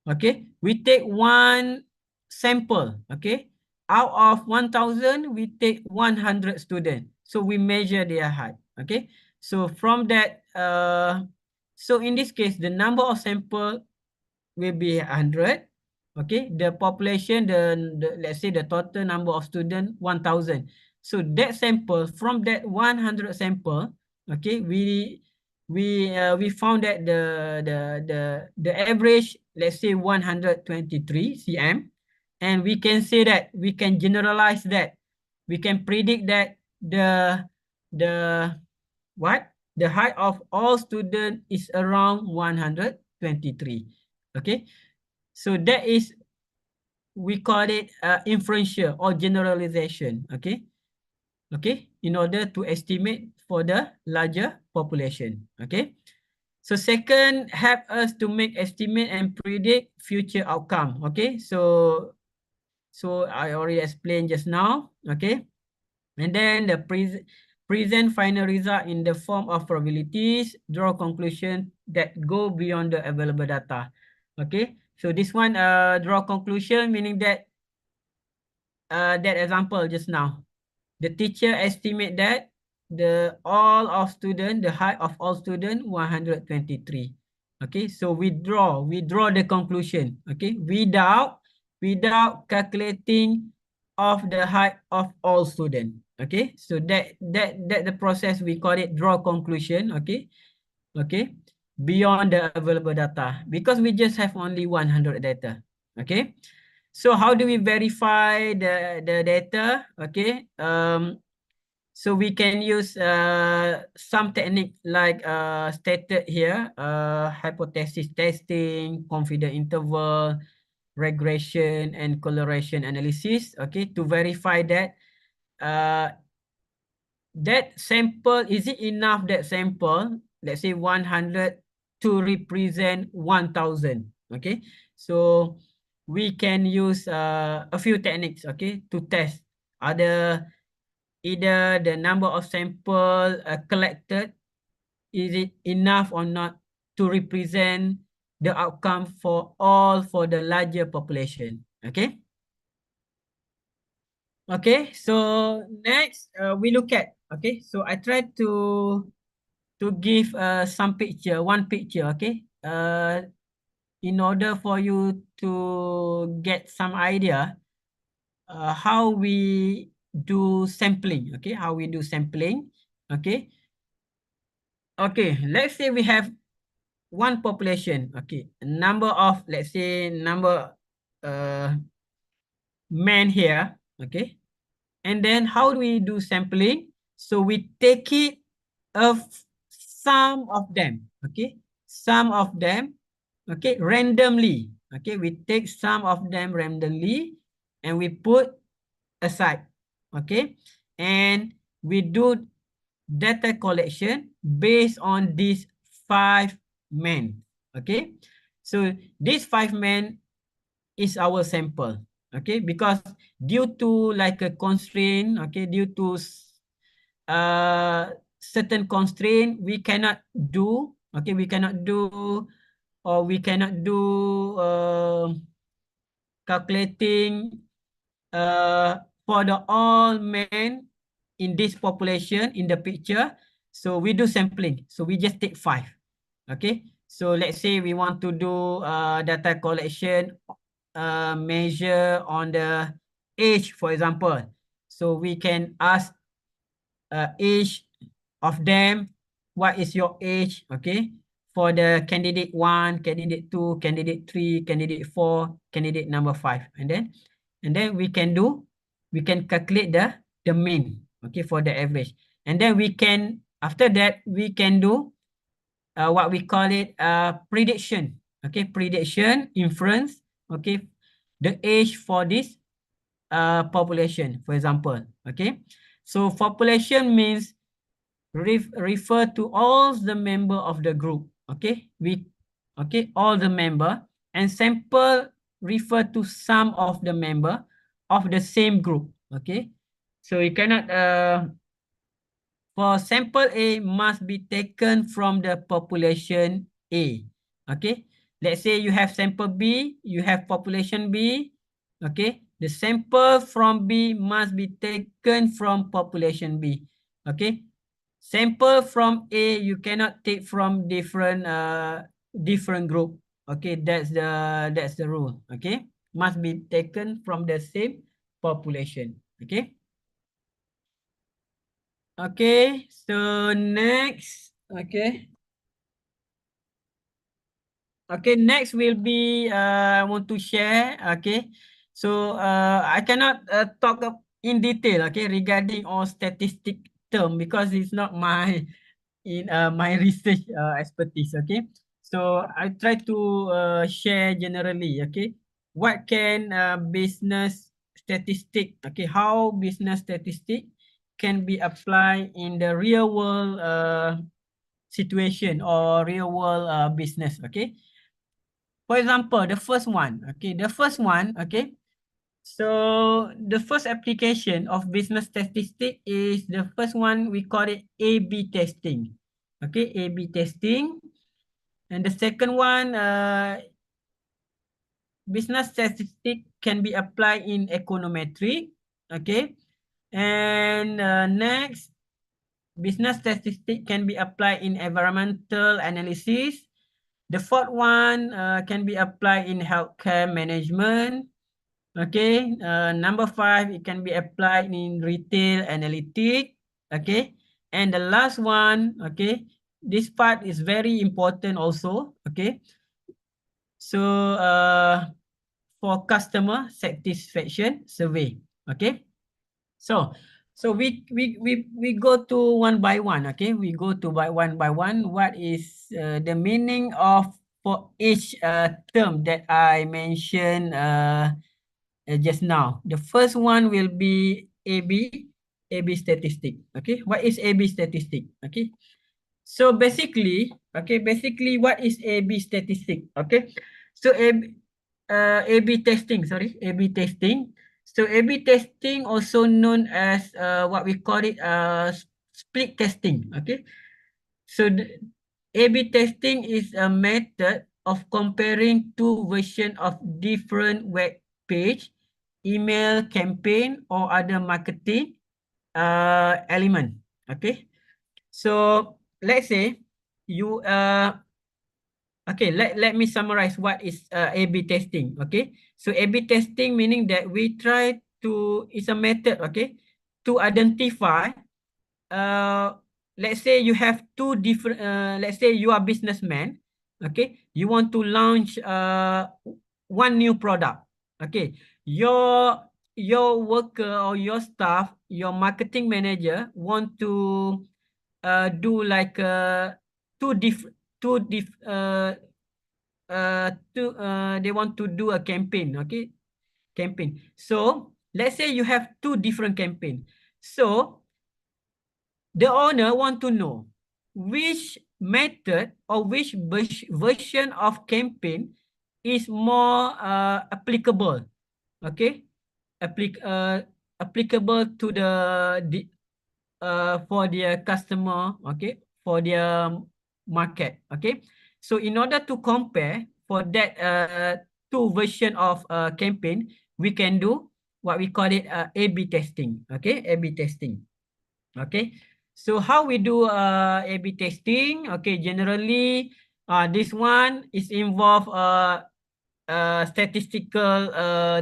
Okay, we take one sample. Okay, out of 1,000, we take 100 students. So we measure their height. Okay, so from that, so in this case, the number of sample will be 100. Okay, the population, let's say the total number of students 1,000. So that sample, from that 100 sample, okay, we found that the average, let's say 123 cm, and we can say that we can generalize that, we can predict that the what the height of all students is around 123. Okay, so that is, we call it inferential or generalization. Okay, okay, in order to estimate for the larger population. Okay, so second, help us to make estimate and predict future outcome. Okay, so I already explained just now. Okay, and then the present final result in the form of probabilities, draw conclusion that go beyond the available data. Okay, so this one draw conclusion, meaning that that example just now, the teacher estimate that the height of all student 123. Okay, so we draw the conclusion. Okay, without without calculating of the height of all students. Okay, so that the process we call it draw conclusion. Okay, okay, beyond the available data because we just have only 100 data. Okay, so how do we verify the data? Okay, so we can use some technique like stated here, hypothesis testing, confidence interval, regression, and correlation analysis. Okay, to verify that uh, that sample, is it enough that sample, let's say 100 to represent 1000. Okay, so we can use a few techniques, okay, to test other either the number of sample collected, is it enough or not to represent the outcome for all for the larger population. Okay. Okay, so next we look at, okay, so I try to give some picture, one picture, okay, in order for you to get some idea how we do sampling, okay, how we do sampling, okay. Okay, let's say we have one population, okay, number of, let's say number uh men here, okay. And then how do we do sampling? So we take it of some of them, okay, some of them, okay, randomly, okay, we take some of them randomly and we put aside, okay, and we do data collection based on these 5 men, okay. So these 5 men is our sample, okay, because due to like a constraint, okay, due to uh certain constraint we cannot do, okay, we cannot do, or we cannot do calculating for the all men in this population in the picture. So we do sampling, so we just take 5, okay. So let's say we want to do data collection measure on the age, for example. So we can ask age of them, what is your age, okay, for the candidate 1, candidate 2, candidate 3, candidate 4, candidate number 5, and then we can do, we can calculate the mean, okay, for the average. And then we can, after that we can do what we call it prediction, okay, prediction inference, okay, the age for this population, for example, okay. So population means refer to all the member of the group, okay, we, okay, all the member, and sample refer to some of the member of the same group, okay. So you cannot for sample A must be taken from the population A, okay. Let's say you have sample B, you have population B, okay. The sample from B must be taken from population B, okay. Sample from A you cannot take from different group, okay. That's the rule, okay. Must be taken from the same population, okay. Okay, so next, okay. Okay, next will be I want to share, okay. So I cannot talk in detail, okay, regarding all statistic term because it's not my in my research expertise, okay. So I try to share generally, okay. What can business statistic, okay, how business statistic can be applied in the real world situation or real world business, okay. For example, the first one, okay, the first one, okay. So the first application of business statistic is the first one, we call it A/B testing, okay, A/B testing. And the second one, business statistic can be applied in econometric, okay. And next, business statistic can be applied in environmental analysis. The fourth one can be applied in healthcare management. Okay. Number 5, it can be applied in retail analytics. Okay. And the last one, okay, this part is very important also. Okay. So for customer satisfaction survey. Okay. So we go to one by one. Okay, we go to by one. What is the meaning of for each term that I mentioned just now? The first one will be AB statistic. Okay, what is AB statistic? Okay, so basically, what is A/B statistic? Okay, so A/B testing. Sorry, A/B testing. So A/B testing, also known as what we call it split testing. Okay, so the A/B testing is a method of comparing two versions of different web page, email campaign, or other marketing element. Okay. So let's say you okay, let me summarize what is A/B testing. Okay, so A/B testing meaning that we try to, it's a method, okay, to identify let's say you have two different let's say you are businessman. Okay, you want to launch one new product. Okay, your your worker or your staff, your marketing manager want to do like two different two diff two they want to do a campaign. Okay, campaign. So let's say you have two different campaign. So the owner want to know which method or which version of campaign is more applicable. Okay, applicable to the for their customer. Okay, for their market. Okay, so in order to compare for that two version of campaign, we can do what we call it A/B testing. Okay, A/B testing. Okay, so how we do A/B testing? Okay, generally this one is involve statistical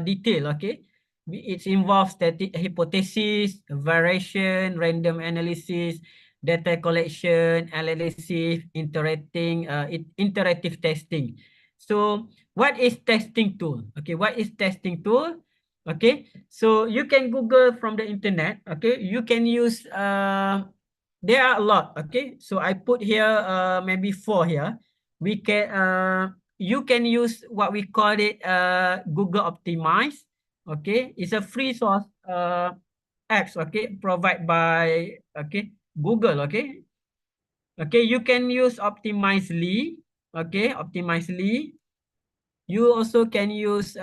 detail. Okay, it involves static hypothesis, variation, random analysis, data collection, analysis, interactive testing. So what is testing tool? Okay, what is testing tool? Okay, so you can Google from the internet. Okay, you can use there are a lot. Okay, so I put here maybe 4 here. We can you can use what we call it Google Optimize. Okay, it's a free source apps. Okay, provided by Google. Okay, you can use Optimizely. Okay, Optimizely. You also can use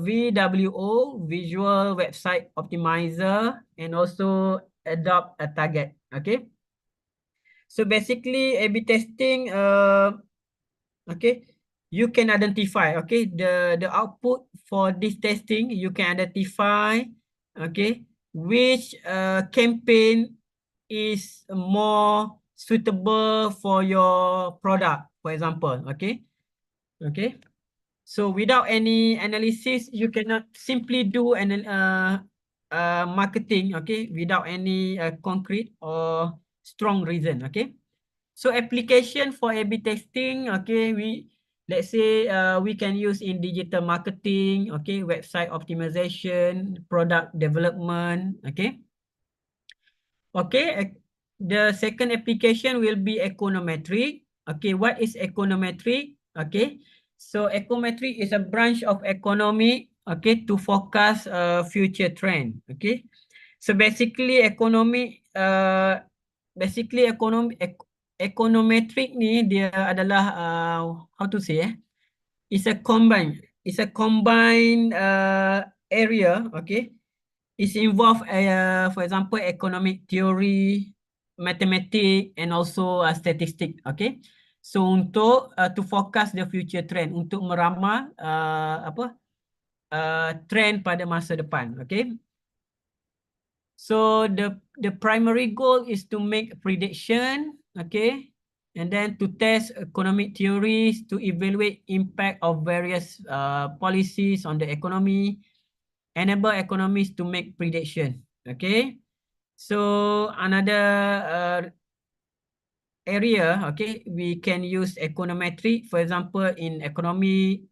VWO, Visual Website Optimizer, and also adopt a target. Okay, so basically A/B testing okay, you can identify, okay, the output for this testing. You can identify, okay, which campaign is more suitable for your product, for example. Okay, so without any analysis, you cannot simply do an marketing, okay, without any concrete or strong reason. Okay, so application for A/B testing, okay, let's say we can use in digital marketing, okay, website optimization, product development. Okay, the second application will be econometric. Okay, what is econometric? Okay, so econometric is a branch of economy, okay, to forecast future trend. Okay, so basically econometric ni dia adalah how to say it's a combined area. Okay, it's involved for example economic theory, mathematics, and also statistic. Okay, so untuk to forecast the future trend, untuk meramal trend pada masa depan. Okay, so the primary goal is to make prediction. Okay, and then to test economic theories to evaluate impact of various policies on the economy. enable economists to make prediction. Okay, so another area, okay, we can use econometric, for example, in economy,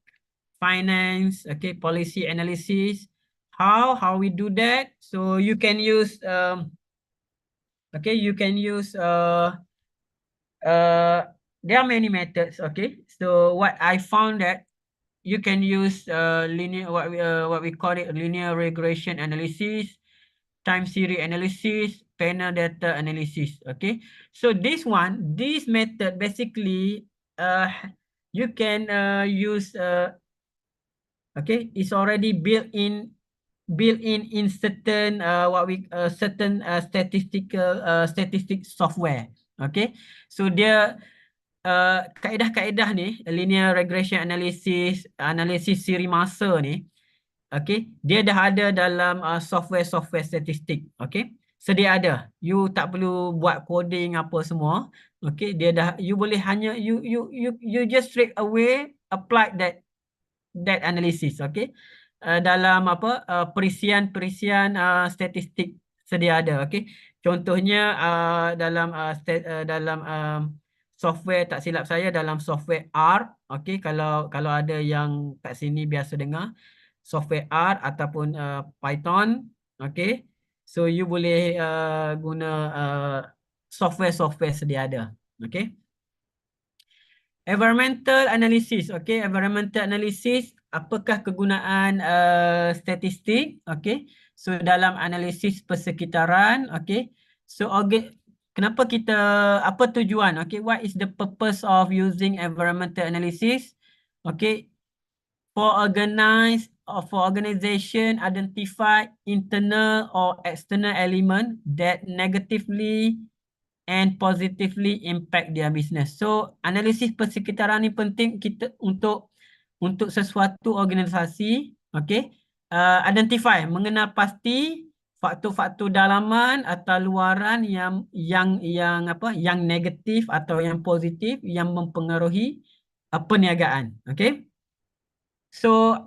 finance, okay, policy analysis. How we do that? So you can use okay, you can use there are many methods. Okay, so what I found that you can use linear, what we call it, linear regression analysis, time series analysis, panel data analysis. Okay, so this method basically uh you can use okay, it's already built in certain what we certain statistic software. Okay, so dia kaedah-kaedah ni, linear regression analysis, analisis siri masa ni, okay, dia dah ada dalam software statistik. Okay, sedia ada, you tak perlu buat coding apa semua. Okay, dia dah, you boleh hanya you just straight away apply that analysis. Okay, dalam apa perisian statistik sedia ada. Okay, contohnya dalam software, tak silap saya dalam software R. Okay, kalau ada yang kat sini biasa dengar software R ataupun Python. Okay, so you boleh guna software sedia ada. Okay, environmental analysis. Okay, environmental analysis, apakah kegunaan statistik? Okay, so dalam analisis persekitaran. Okay, so kenapa kita, apa tujuan? Okay, what is the purpose of using environmental analysis? Okay, for organization identify internal or external element that negatively and positively impact their business. So analisis persekitaran ni penting kita untuk sesuatu organisasi, okay, identify, mengenal pasti faktor-faktor dalaman atau luaran yang negatif atau yang positif yang mempengaruhi perniagaan. Okay, so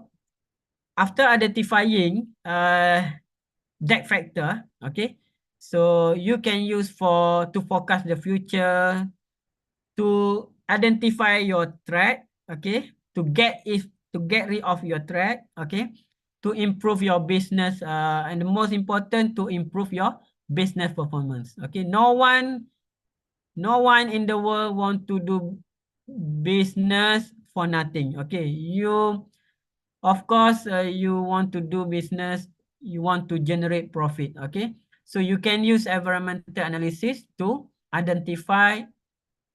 after identifying that factor, okay, so you can use to forecast the future, to identify your threat, okay, to get rid of your threat, okay, to improve your business, and the most important, to improve your business performance. Okay, no one in the world want to do business for nothing. Okay, of course, you want to do business, you want to generate profit. Okay, so you can use environmental analysis to identify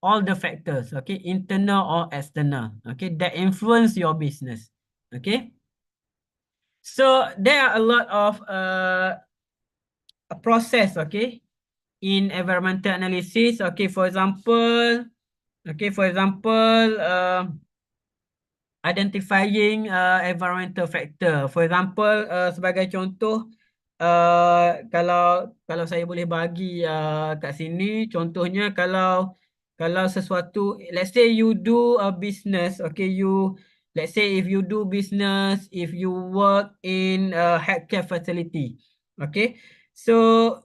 all the factors, okay, internal or external, okay, that influence your business. Okay, so there are a lot of a process, okay, in environmental analysis. Okay, for example, identifying environmental factor. For example, sebagai contoh, kalau saya boleh bagi kat sini, contohnya kalau sesuatu, let's say you do a business, okay, let's say if you do business, if you work in a healthcare facility, okay, so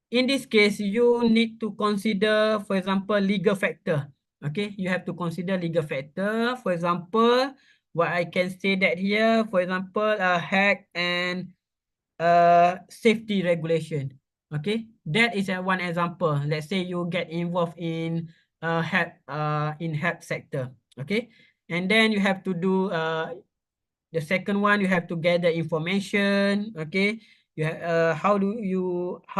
in this case, you need to consider, for example, legal factor. Okay, you have to consider legal factor. For example, what I can say that here, for example, health and safety regulation. Okay, that is one example. Let's say you get involved in health sector. Okay, and then you have to do the second one, you have to gather information. Okay, how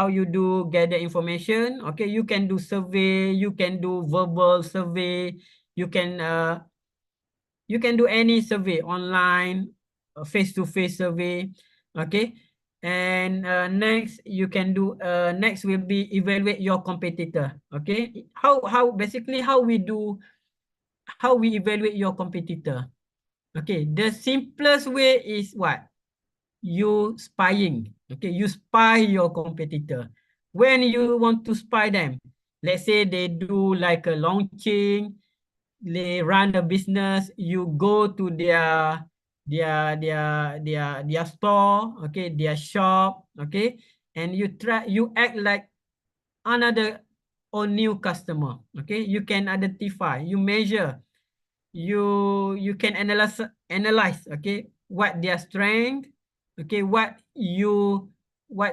you do gather information? Okay, you can do survey, you can do verbal survey, you can do any survey online, face-to-face survey. Okay, and next you can do next will be evaluate your competitor. Okay, how basically how we evaluate your competitor. Okay, the simplest way is what? You spying. Okay, you spy your competitor. When you want to spy them, let's say they do like a launching, they run a business, you go to their their store, okay, their shop, okay, and you act like another or new customer, okay. You can identify, you measure, you can analyze, okay, what their strength, okay, what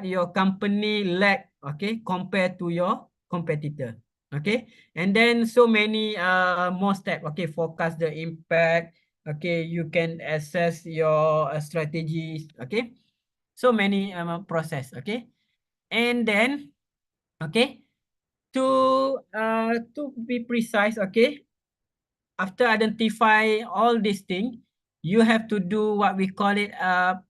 your company lack, okay, compared to your competitor, okay. And then so many more step, okay, forecast the impact, okay, you can assess your strategies, okay, so many process, okay. And then, okay, to be precise, okay, after identify all these things, you have to do what we call it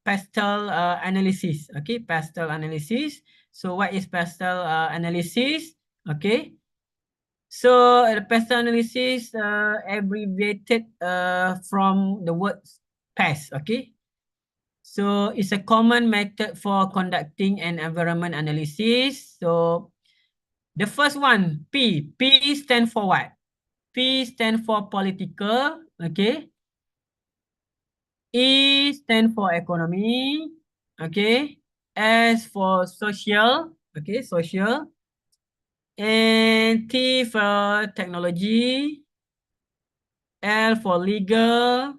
pastel analysis. Okay, pastel analysis. So what is pastel analysis? Okay, so the pastel analysis abbreviated from the word PAS. Okay, so it's a common method for conducting an environment analysis. So the first one, P. P stand for what? P stand for political, okay. E stand for economy, okay. S for social, okay, social. And T for technology, L for legal,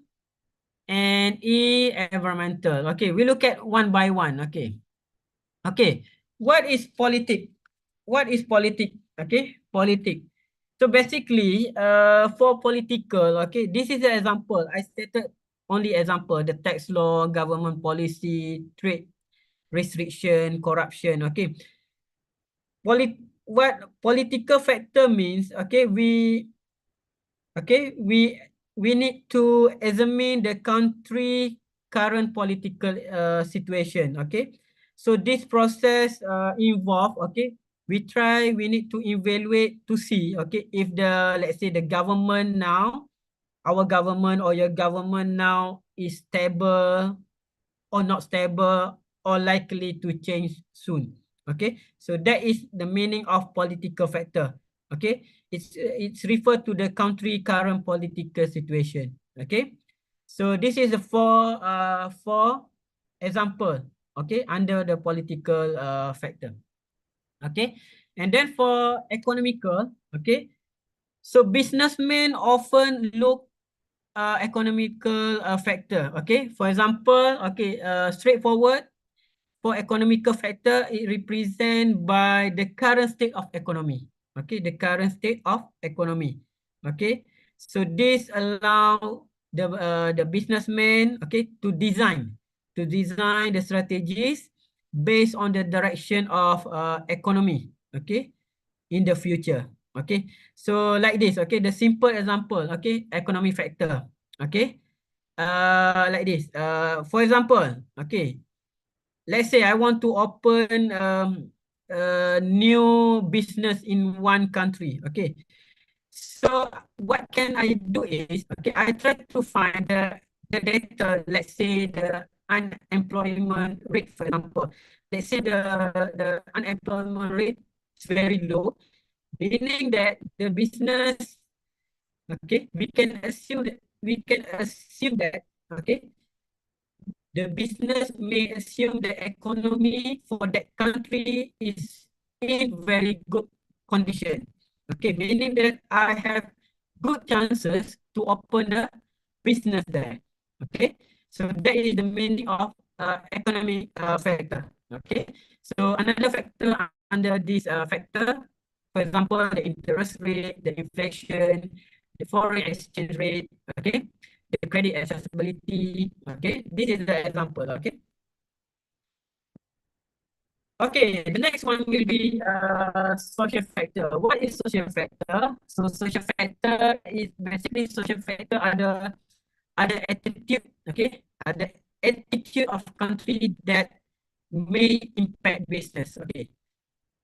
and E environmental. Okay, we look at one by one, okay. Okay, what is politic? What is politic? Okay, politic. So basically, for political, okay, this is an example. I stated only example, the tax law, government policy, trade restriction, corruption, okay. What political factor means, okay, okay, we need to examine the country current political situation, okay. So this process involve, okay, we need to evaluate to see, okay, if the, let's say the government now, our government or your government now is stable or not stable or likely to change soon. Okay, so that is the meaning of political factor. Okay, it's referred to the country current political situation. Okay, so this is the four example. Okay, under the political factor. Okay, and then for economical. Okay, so businessmen often look economical factor. Okay, for example, okay, straightforward. For economical factor, it represent by the current state of economy. Okay, the current state of economy. Okay, so this allow the businessman, okay, to design the strategies based on the direction of economy. Okay, in the future. Okay, so like this. Okay, the simple example. Okay, economy factor. Okay, like this. For example, okay, let's say I want to open a new business in one country. Okay, so what can I do is, okay, I try to find the data. Let's say the unemployment rate, for example. Let's say the unemployment rate is very low, meaning that the business, okay, we can assume that, okay, the business may assume the economy for that country is in very good condition. Okay, meaning that I have good chances to open a business there. Okay, so that is the meaning of economic factor. Okay, so another factor under this factor, for example, the interest rate, the inflation, the foreign exchange rate. Okay, the credit accessibility. Okay, this is the example. Okay. Okay, the next one will be social factor. What is social factor? So social factor is basically social factor ada attitude, okay, ada attitude of country that may impact business. Okay.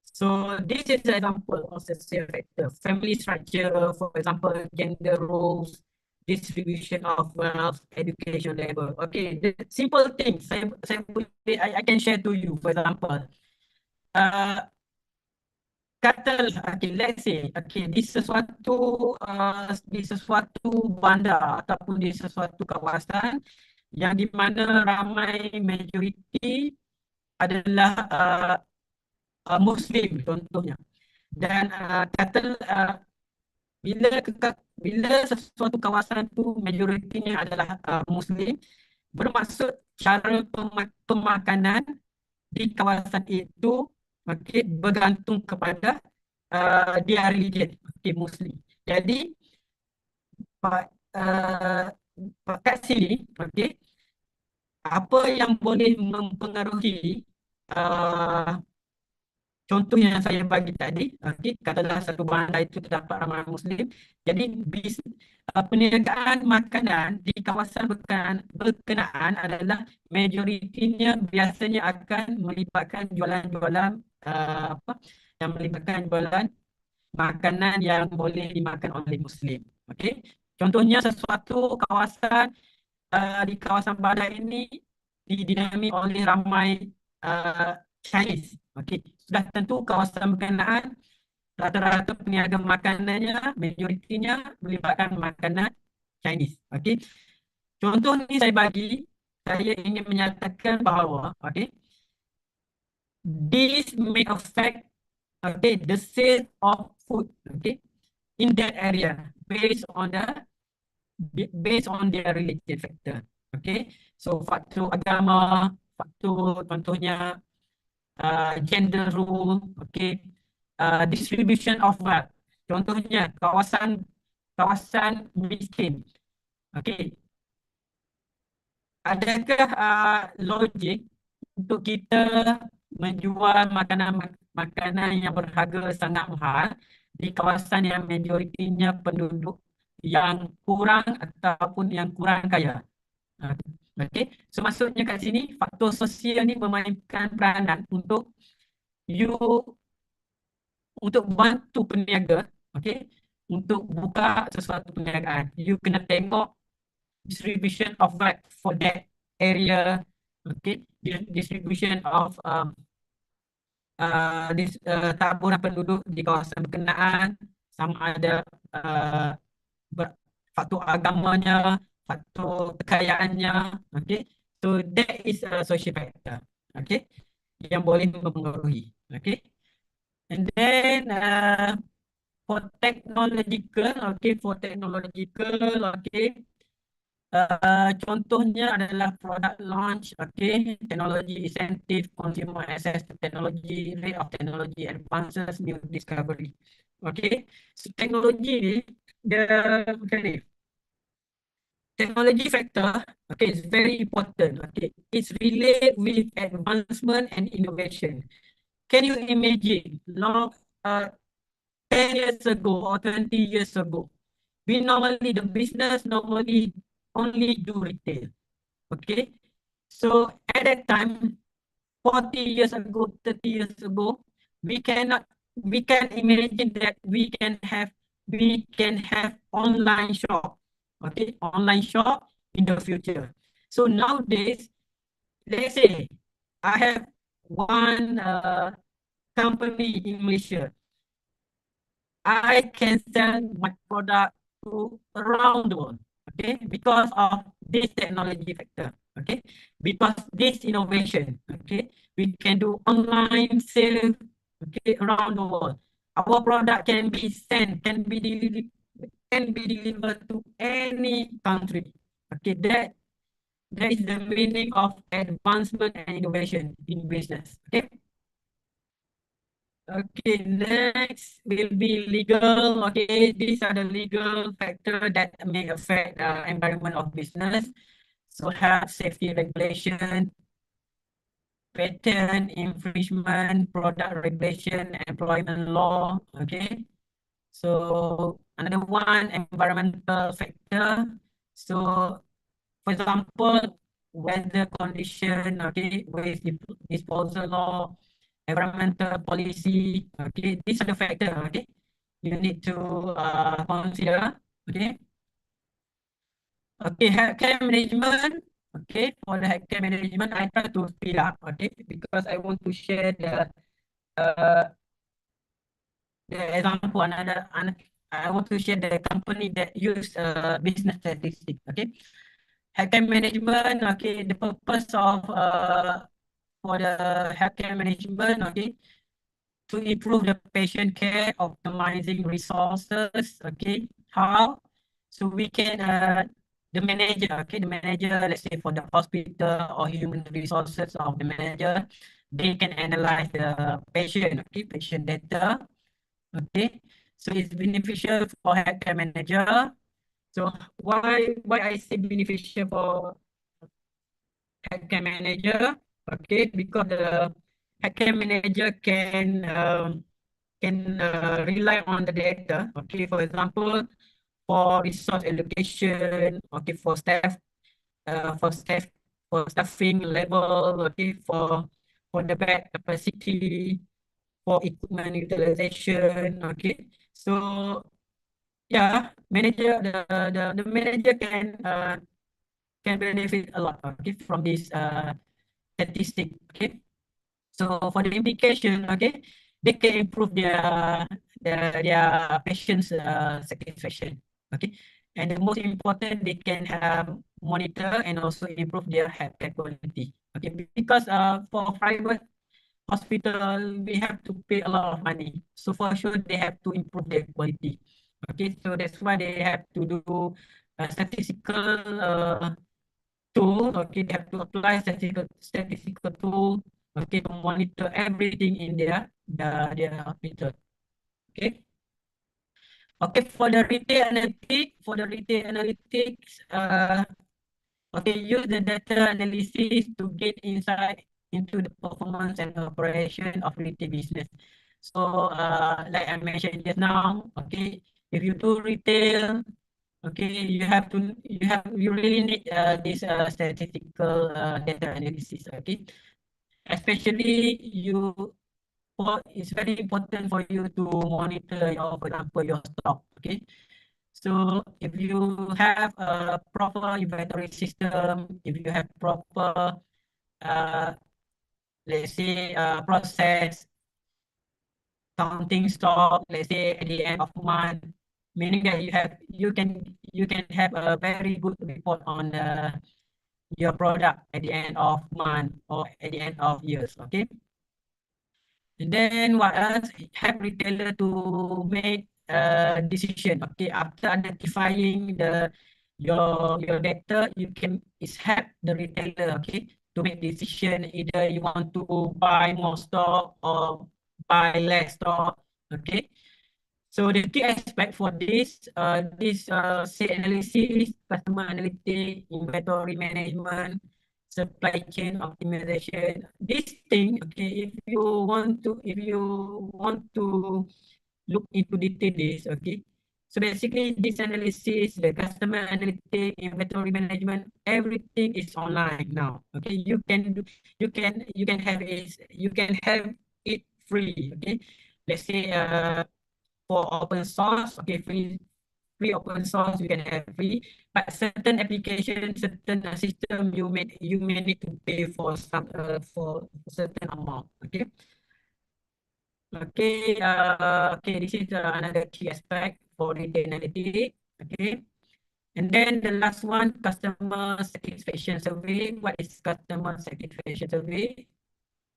So this is an example of social factor. Family structure, for example, gender roles, distribution of wealth, education level. Okay, the simple things I can share to you. For example, uh, katalah, okay, let's say, okay, di sesuatu bandar ataupun di sesuatu kawasan, yang di mana ramai majoriti adalah Muslim contohnya. Dan bila sesuatu kawasan tu majoritinya adalah Muslim, bermaksud cara pemakanan di kawasan itu bergantung kepada dia religion, Muslim. Jadi uh, kat sini apa yang boleh mempengaruhi uh, contoh yang saya bagi tadi, katakanlah satu bandar itu terdapat ramai Muslim, jadi perniagaan makanan di kawasan berkenaan adalah majoritinya biasanya akan melibatkan jualan-jualan apa yang melibatkan jualan makanan yang boleh dimakan oleh Muslim. Okey. Contohnya sesuatu kawasan di kawasan bandar ini didinami oleh ramai Chinese. Okey. Sudah tentu kawasan berkenaan rata-rata peniaga makanannya majoritinya melibatkan makanan Chinese. Okey. Contoh ni saya ingin menyatakan bahawa this may affect the sale of food in that area based on their related factor. So faktor agama, faktor contohnya gender rule, distribution of wealth. Contohnya kawasan miskin. Adakah logik untuk kita menjual makanan yang berharga sangat mahal di kawasan yang majoritinya penduduk yang kurang ataupun yang kurang kaya? So maksudnya kat sini faktor sosial ni memainkan peranan untuk you untuk bantu peniaga untuk buka sesuatu perniagaan. You kena tengok distribution of wealth for that area, distribution of taburan penduduk di kawasan berkenaan, sama ada faktor agamanya, faktor kekayaannya. So that is a social factor yang boleh mempengaruhi. And then for technological, contohnya adalah product launch, technology incentive, consumer access to technology, rate of technology advances, new discovery. So teknologi ni technology factor is very important. It's related with advancement and innovation. Can you imagine 10 years ago or 20 years ago, the business normally only do retail. So at that time, 40 years ago, 30 years ago, we can imagine that we can have online shop, online shop in the future. So nowadays, let's say I have one company in Malaysia. I can sell my product to around the world, because of this technology factor, because this innovation, we can do online sales, around the world. Our product can be sent, can be delivered to any country. That is the meaning of advancement and innovation in business. Next will be legal. These are the legal factors that may affect environment of business. So health, safety regulation, patent infringement, product regulation, employment law. So another one, environmental factor. So for example, weather condition, waste disposal law, environmental policy. These are the factors. You need to consider. Healthcare management. For the healthcare management, I try to speed up. Because I want to share the example. I want to share the company that use business statistics. healthcare management, okay, the purpose of for the healthcare management, okay, to improve the patient care, optimizing resources, okay, how? So we can, the manager, okay, the manager, let's say for the hospital or human resources of the manager, they can analyze the patient, okay, patient data, okay. So it's beneficial for healthcare manager. So why I say beneficial for healthcare manager? Okay, because the healthcare manager can rely on the data. Okay, for example, for resource allocation. Okay, for staff for staffing level. Okay, for the bed capacity, for equipment utilization. Okay, so yeah, the manager can benefit a lot. Okay, from this statistic. Okay. So for the implication, okay, they can improve their patients' satisfaction. Okay, and the most important, they can monitor and also improve their healthcare quality. Okay, because for private hospital, we have to pay a lot of money. So for sure, they have to improve their quality. Okay, so that's why they have to do statistical tool. Okay, they have to apply statistical tool. Okay, to monitor everything in their hospital. Okay. Okay, for the retail analytics, okay, use the data analysis to get insight into the performance and operation of retail business. So, like I mentioned just now, okay, if you do retail, okay, you really need this statistical data analysis. Okay, especially it's very important for you to monitor your, for example, your stock. Okay, so if you have a proper inventory system, if you have proper, uh, let's say, process counting stock, let's say at the end of month, meaning that you can have a very good report on your product at the end of month or at the end of years. Okay. And then what else? Help retailer to make a decision. Okay, after identifying your data, you can is help the retailer, okay, to make decision either you want to buy more stock or buy less stock. Okay. So the key aspect for this sales analysis, customer analytics, inventory management, supply chain optimization. This thing, okay, if you want to look into detail this, okay. So basically, this analysis, the customer analytics, inventory management, everything is online now. Okay, you can have it free. Okay, let's say for open source, okay, free open source you can have free, but certain application, certain system you may need to pay for some for certain amount. Okay. Okay, this is another key aspect for data analytics. Okay, and then the last one, customer satisfaction survey. What is customer satisfaction survey?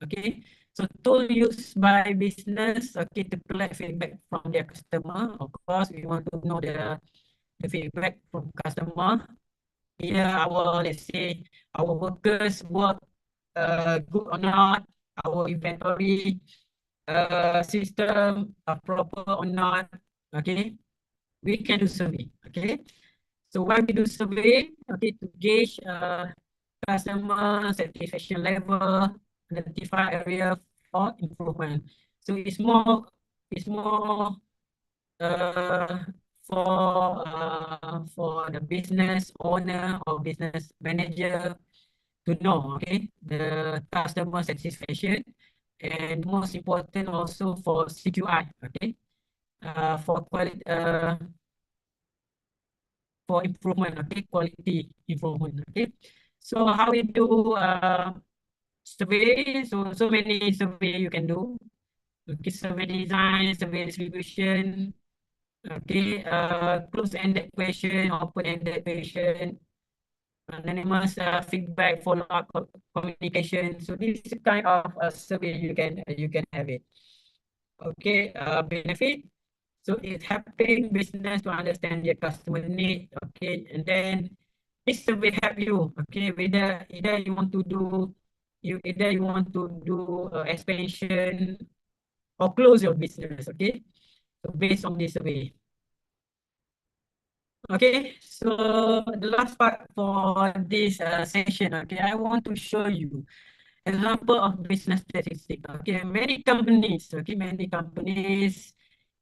Okay, so tool used by business, okay, to collect feedback from their customer. Of course, we want to know the feedback from customer. Either let's say our workers work good or not, our inventory system are proper or not. Okay, we can do survey. Okay, so why we do survey? Okay, to gauge customer satisfaction level, identify area for improvement. So it's more uh, for the business owner or business manager to know, okay, the customer satisfaction, and most important also for CQI, okay, for quality, for improvement, okay, quality improvement, okay. So how we do survey? So many survey you can do. Okay, survey design, survey distribution. Okay, close-ended question, open-ended question. anonymous feedback, follow-up communication. So this is kind of a survey you can have it. Okay, benefit. So it's helping business to understand their customer need. Okay, and then this will help you. Okay, whether either you want to do expansion or close your business. Okay, so based on this survey. Okay, so the last part for this session. Okay, I want to show you example of business statistics. Okay, many companies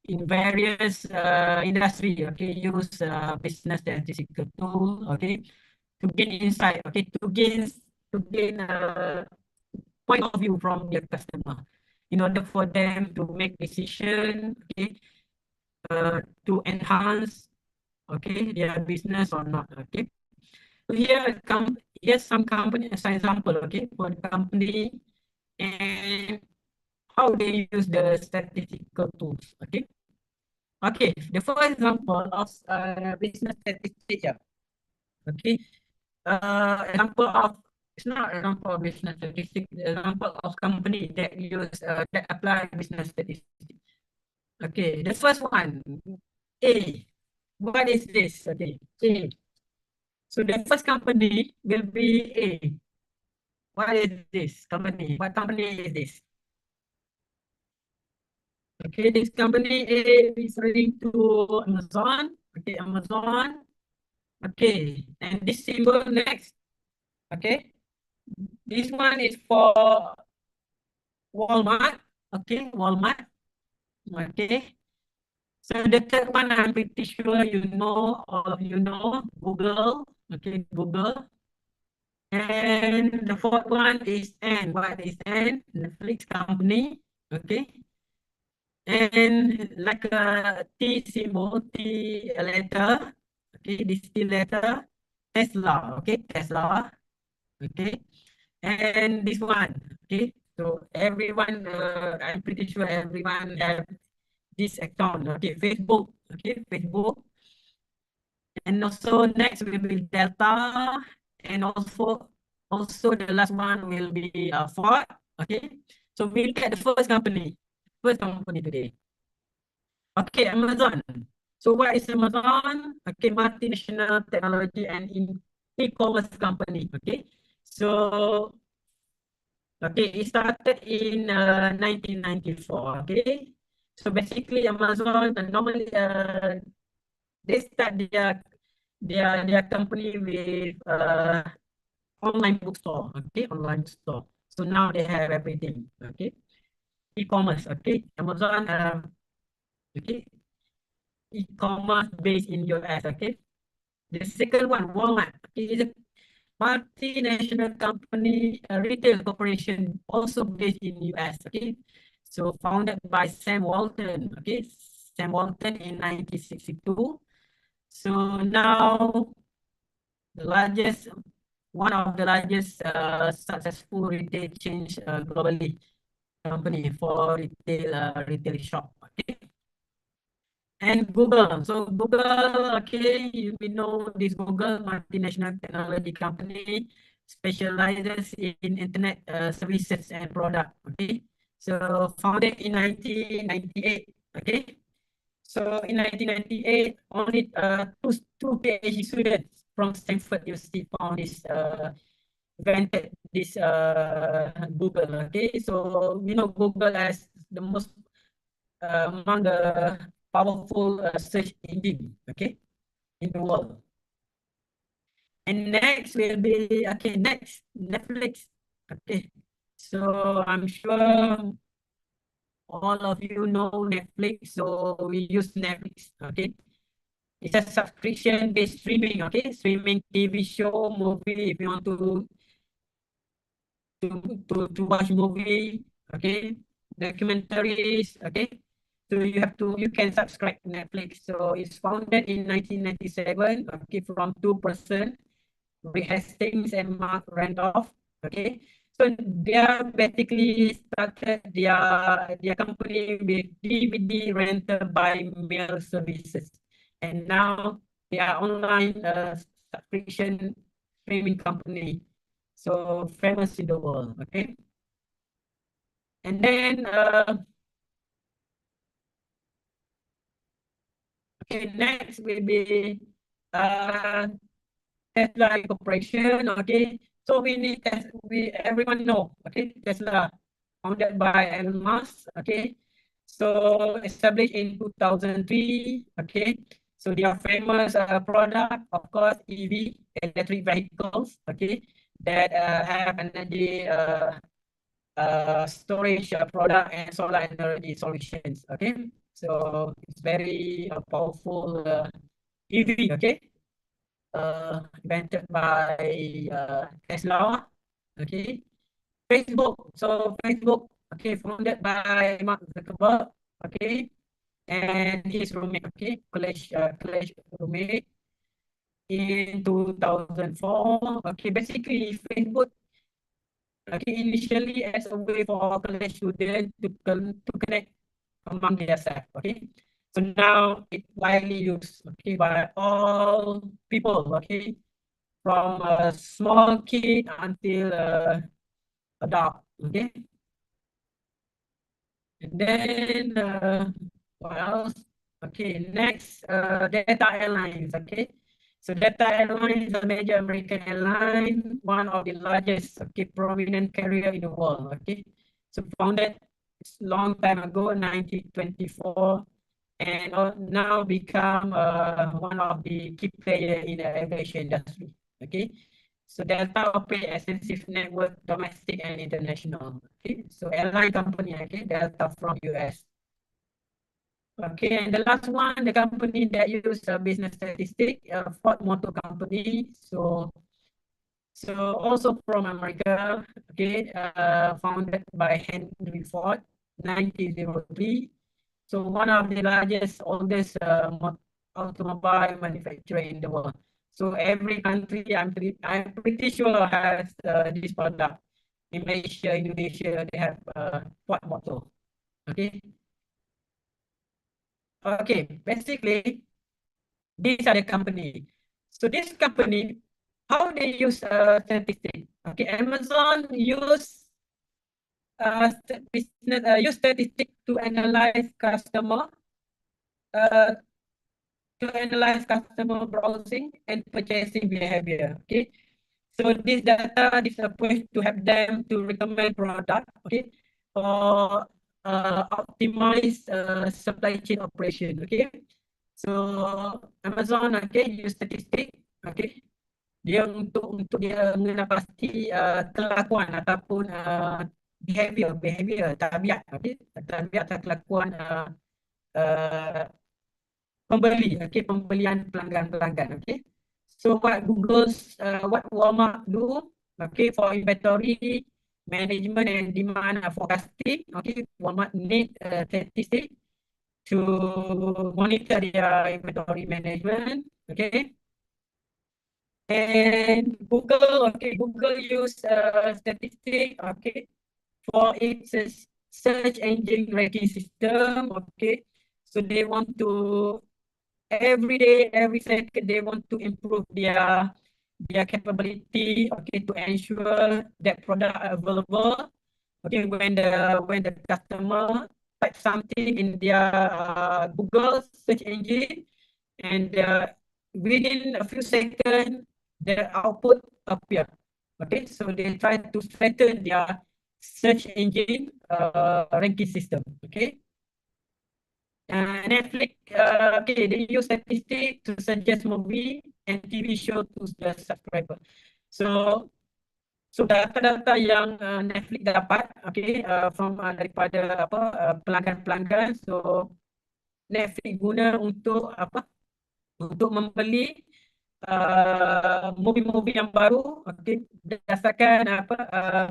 in various industry, okay, use business statistical tool, okay, to gain insight, okay, to gain point of view from their customer in order for them to make decision, okay, to enhance, okay, their business or not, okay. So here's some company as an example, okay, for the company and how they use the statistical tools, okay. Okay, the first example of business statistics, yeah. Okay, example of it's not example of business statistics. Example of company that use that apply business statistics. Okay, the first one, A. What is this? Okay, A. So the first company will be A. What is this company? What company is this? Okay, this company A is referring to Amazon. Okay, Amazon. Okay, and this symbol next. Okay, this one is for Walmart. Okay, Walmart. Okay, so the third one I'm pretty sure you know, all of you know, Google. Okay, Google. And the fourth one is N. What is N? Netflix company. Okay, and like a T symbol, T letter. Okay, this T letter. Tesla. Okay, Tesla. Okay, and this one. Okay, so everyone, I'm pretty sure everyone have this account. Okay, Facebook. Okay, Facebook. And also next will be Delta, and also the last one will be Ford. Okay, so we look at the first company today. Okay, Amazon. So what is Amazon? Okay, multinational technology and e-commerce company. Okay, so okay, it started in 1994. Okay, so basically Amazon normally they start their company with online bookstore. Okay, online store. So now they have everything. Okay, e-commerce. Okay, Amazon. Okay, e-commerce based in US. Okay, the second one, Walmart. Okay, is a multinational company, a retail corporation, also based in US. Okay, so founded by Sam Walton. Okay, Sam Walton in 1962. So now the largest, one of the largest successful retail chains globally company for retail shop. Okay. And Google. So Google, okay, you know this Google multinational technology company specializes in internet services and product. Okay, so founded in 1998. Okay, so in 1998, only two PhD students from Stanford University found this invented this Google. Okay, so we know Google as the most among the powerful search engine, okay, in the world. And next will be, okay, next, Netflix. Okay, so I'm sure all of you know Netflix, so we use Netflix, okay. It's a subscription-based streaming, okay, streaming TV show, movie, if you want to watch movie, okay, documentaries, okay. So you can subscribe to Netflix. So it's founded in 1997, okay, from two person, Rick Hastings and Mark Randolph, okay. So they are basically started their company with DVD rental by mail services, and now they are online subscription streaming company, so famous in the world. Okay, and then okay, next will be uh, Tesla Corporation. Okay, so we everyone know. Okay, Tesla, founded by Elon Musk. Okay, so established in 2003. Okay, so their famous product, of course, EV, electric vehicles. Okay, that have energy storage product and solar energy solutions. Okay, so it's very powerful EV. Okay, invented by Tesla. Okay, Facebook. So Facebook, okay, founded by Mark Zuckerberg. Okay, and his roommate. Okay, college roommate in 2004. Okay, basically Facebook. Okay, initially as a way for college students to connect among themselves. Okay, so now it's widely used. Okay, by all people. Okay, from a small kid until adult. Okay, and then what else? Okay, next Delta Airlines. Okay, so Delta Airlines is a major American airline, one of the largest, okay, prominent carrier in the world. Okay, so founded long time ago, 1924, and now become one of the key players in the aviation industry. Okay, so Delta operate extensive network, domestic and international. Okay, so airline company. Okay, Delta from US. Okay, and the last one, the company that use business statistic, Ford Motor Company. So also from America. Okay, founded by Henry Ford, 1903. So one of the largest, oldest automobile manufacturer in the world. So every country, I'm pretty sure has this product. In Malaysia, Indonesia, they have Ford Motor. Okay. Okay. Basically, these are the company. So this company, how they use statistics? Okay, Amazon use statistics uh, to analyze customer browsing and purchasing behavior. Okay, so this approach to help them to recommend product. Okay, or optimize supply chain operation. Okay, so Amazon, okay, use statistic. Okay, dia untuk dia mengenal pasti kelakuan ataupun behavior tabiat. Okay, tabiat atau kelakuan pembeli. Okay, pembelian pelanggan. Okay, so what Walmart do? Okay, for inventory management and demand forecasting. Okay, Walmart need statistic to monitor their inventory management. Okay, and Google use statistic. Okay, for its search engine ranking system. Okay, so they want to every day, every second, they want to improve their capability. Okay, to ensure that product are available. Okay, when the customer type something in their Google search engine, and within a few seconds, the output appear. Okay, so they try to strengthen their search engine ranking system. Okay. Netflix, okay, they use statistics to suggest movie and TV show to the subscriber. So, so data-data yang Netflix dapat, okay, from daripada apa pelanggan-pelanggan. So Netflix guna untuk apa? Untuk membeli movie-movie yang baru, okay, berdasarkan apa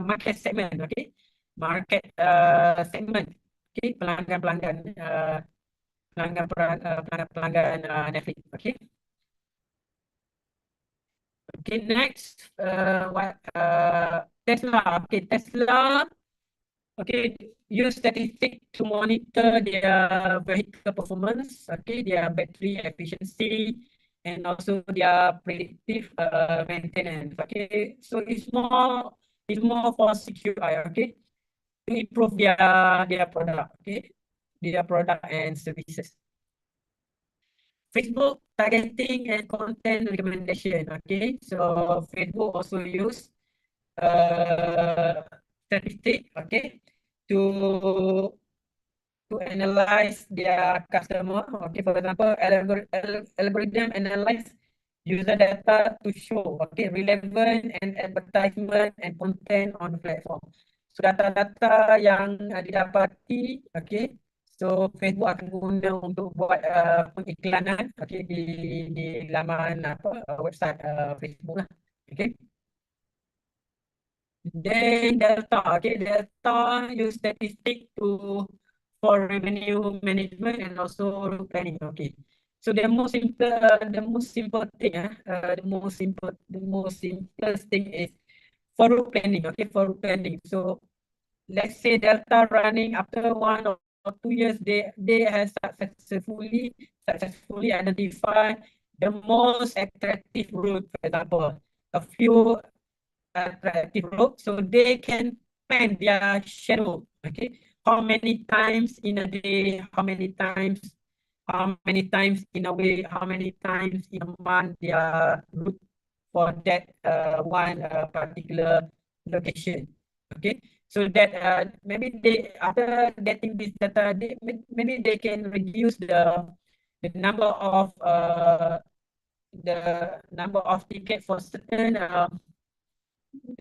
market segment, okay, market segment, okay, pelanggan-pelanggan. Pelanggan Netflix. Okay. Okay. Next, Tesla. Okay, Tesla. Okay, use statistics to monitor their vehicle performance. Okay, their battery efficiency and also their predictive maintenance. Okay, so it's more for CQI. Okay, to improve their product. Okay, their product and services. Facebook targeting and content recommendation. Okay, so Facebook also use uh, statistic. Okay, to analyze their customer. Okay, for example, algorithm analyze user data to show relevant and advertisement and content on the platform. So data-data yang didapati, so Facebook akan guna untuk buat pengiklanan di laman website Facebook lah. Okay. Then Delta use statistic for revenue management and also route planning. Okay, so the most simple thing, the most simplest thing is for route planning. Okay, for route planning. So let's say Delta running after 1 or 2 years, they have successfully identified the most attractive route. For example, a few attractive route, so they can plan their schedule. Okay, how many times in a day, how many times in a week, how many times in a month their route for that one particular location. Okay, so that maybe they, after getting this data, maybe they can reduce the number of tickets for certain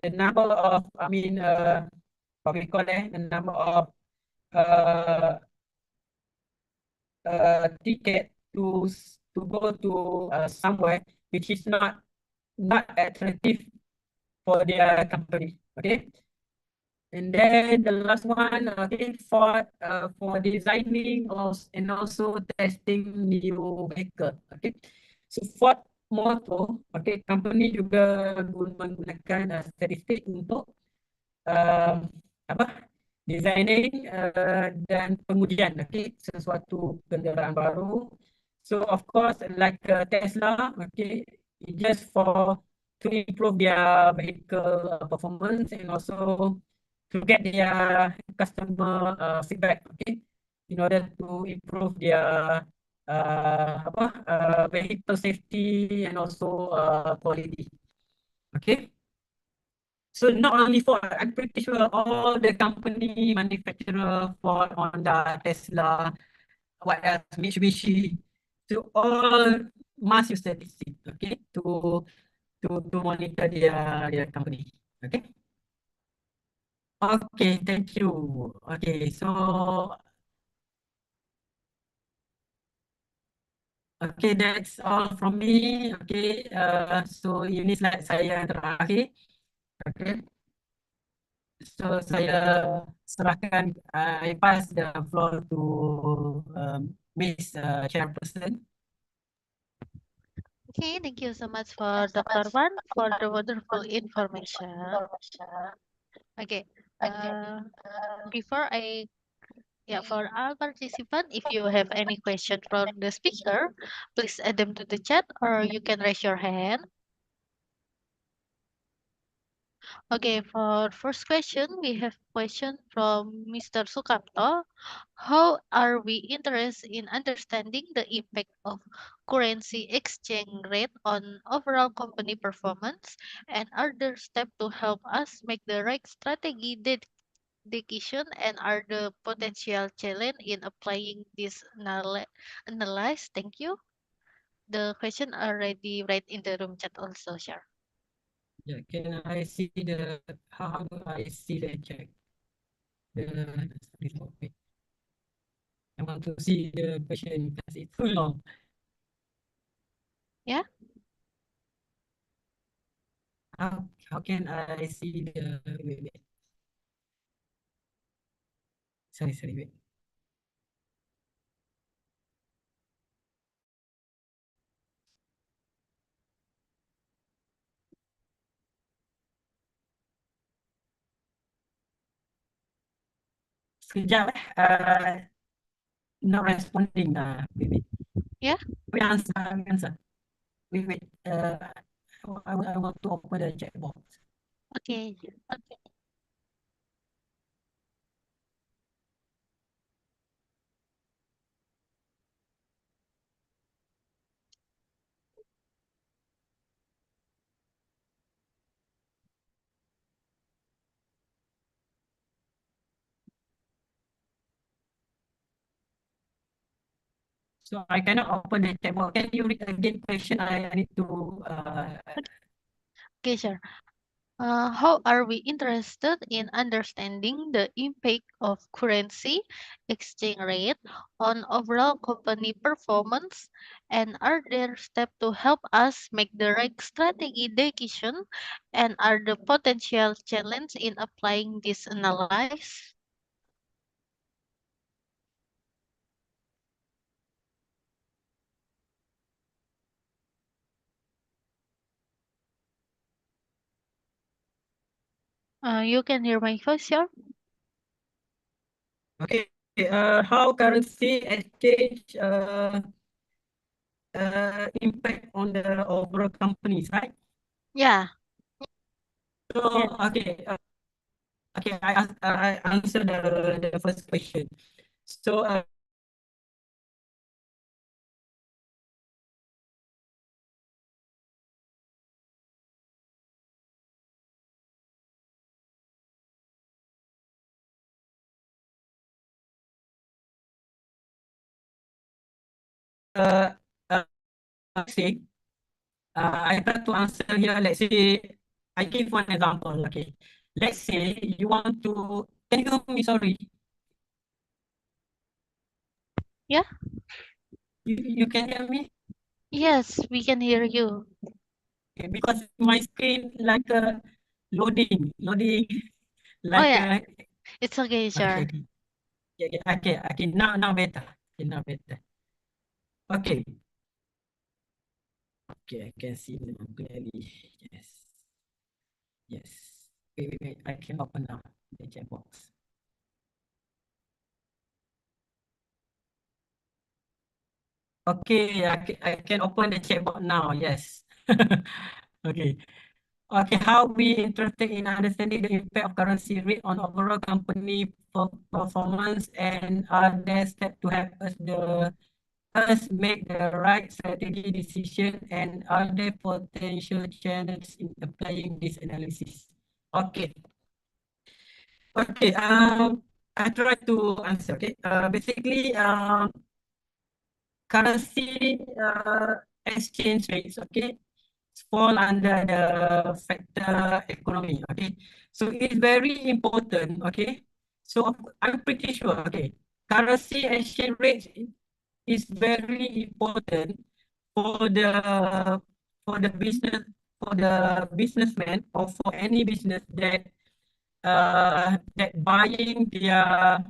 the number of, what we call it, the number of uh, ticket to go to somewhere which is not attractive for their company. Okay. And then the last one, for designing and also testing new vehicle. Okay. So Ford Motor, company juga menggunakan statistik untuk um, apa designing dan pengujian sesuatu kenderaan baru. So of course, like Tesla, it just for to improve their vehicle performance and also to get their customer feedback, in order to improve their vehicle safety and also quality. Okay. So not only Ford, I'm pretty sure all the company manufacturer, Ford, Honda, Tesla, what else, Mitsubishi, so all must use statistics, to monitor their company. Okay. Okay, thank you. Okay, that's all from me. Okay, so ini slide saya yang terakhir. Okay. So saya serahkan, I pass the floor to Miss Chairperson. Okay, thank you so much for Dr. Wan for the wonderful information. Okay, uh, before I, yeah, for our participant, if you have any question from the speaker, please add them to the chat or you can raise your hand. Okay, for first question, we have question from Mr. Sukamto. How are we interested in understanding the impact of currency exchange rate on overall company performance, and are there steps to help us make the right strategy decision, and are the potential challenge in applying this analyze? Thank you. The question already right in the room chat also, share. Yeah, can I see how do I see the check? Okay. I want to see the question because it's too long. Yeah. How can I see wait. Sorry, wait. Sekejap, not responding, maybe. Yeah. We answer. wait. I want to open the chat box. Okay. So I cannot open the chat box. Can you read again question? I need to Okay, sure. How are we interested in understanding the impact of currency exchange rate on overall company performance? And are there steps to help us make the right strategy decision? And are the potential challenges in applying this analysis? You can hear my voice, sir? okay. How currency exchange impact on the overall companies, right? Yeah. So Yes. okay, I answer the first question. So uh, uh, say I try to answer here. Let's say I give one example. Okay, let's say you want to. Can you hear me? Sorry, Yeah. you can hear me. Yes, we can hear you. Okay, because my screen like loading Oh like yeah, it's okay, okay sir. okay okay now better. Okay, now better. Okay. Okay, I can see now clearly. Yes. Yes. Wait. I can open now the chat box. Okay, I can open the chat box now. Yes. Okay. Okay, how we interested in understanding the impact of currency rate on overall company performance, and are there steps to help us make the right strategy decision, and are there potential challenges in applying this analysis? Okay. Okay, I try to answer. Okay, basically, currency exchange rates. Okay, fall under the factor economy. Okay, so it's very important. Okay, so I'm pretty sure. Okay, currency exchange rates is very important for the for the business for the businessman, or for any business that buying their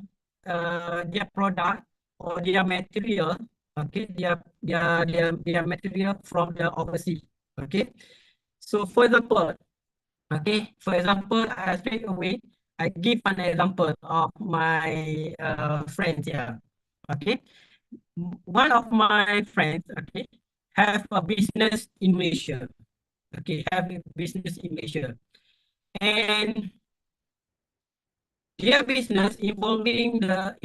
product or their material, okay, their material from the overseas. Okay, so for example, I straight away I give an example of my friends here. Okay, one of my friends, okay, have a business in Malaysia. Okay, have a business in Malaysia, and their business involving the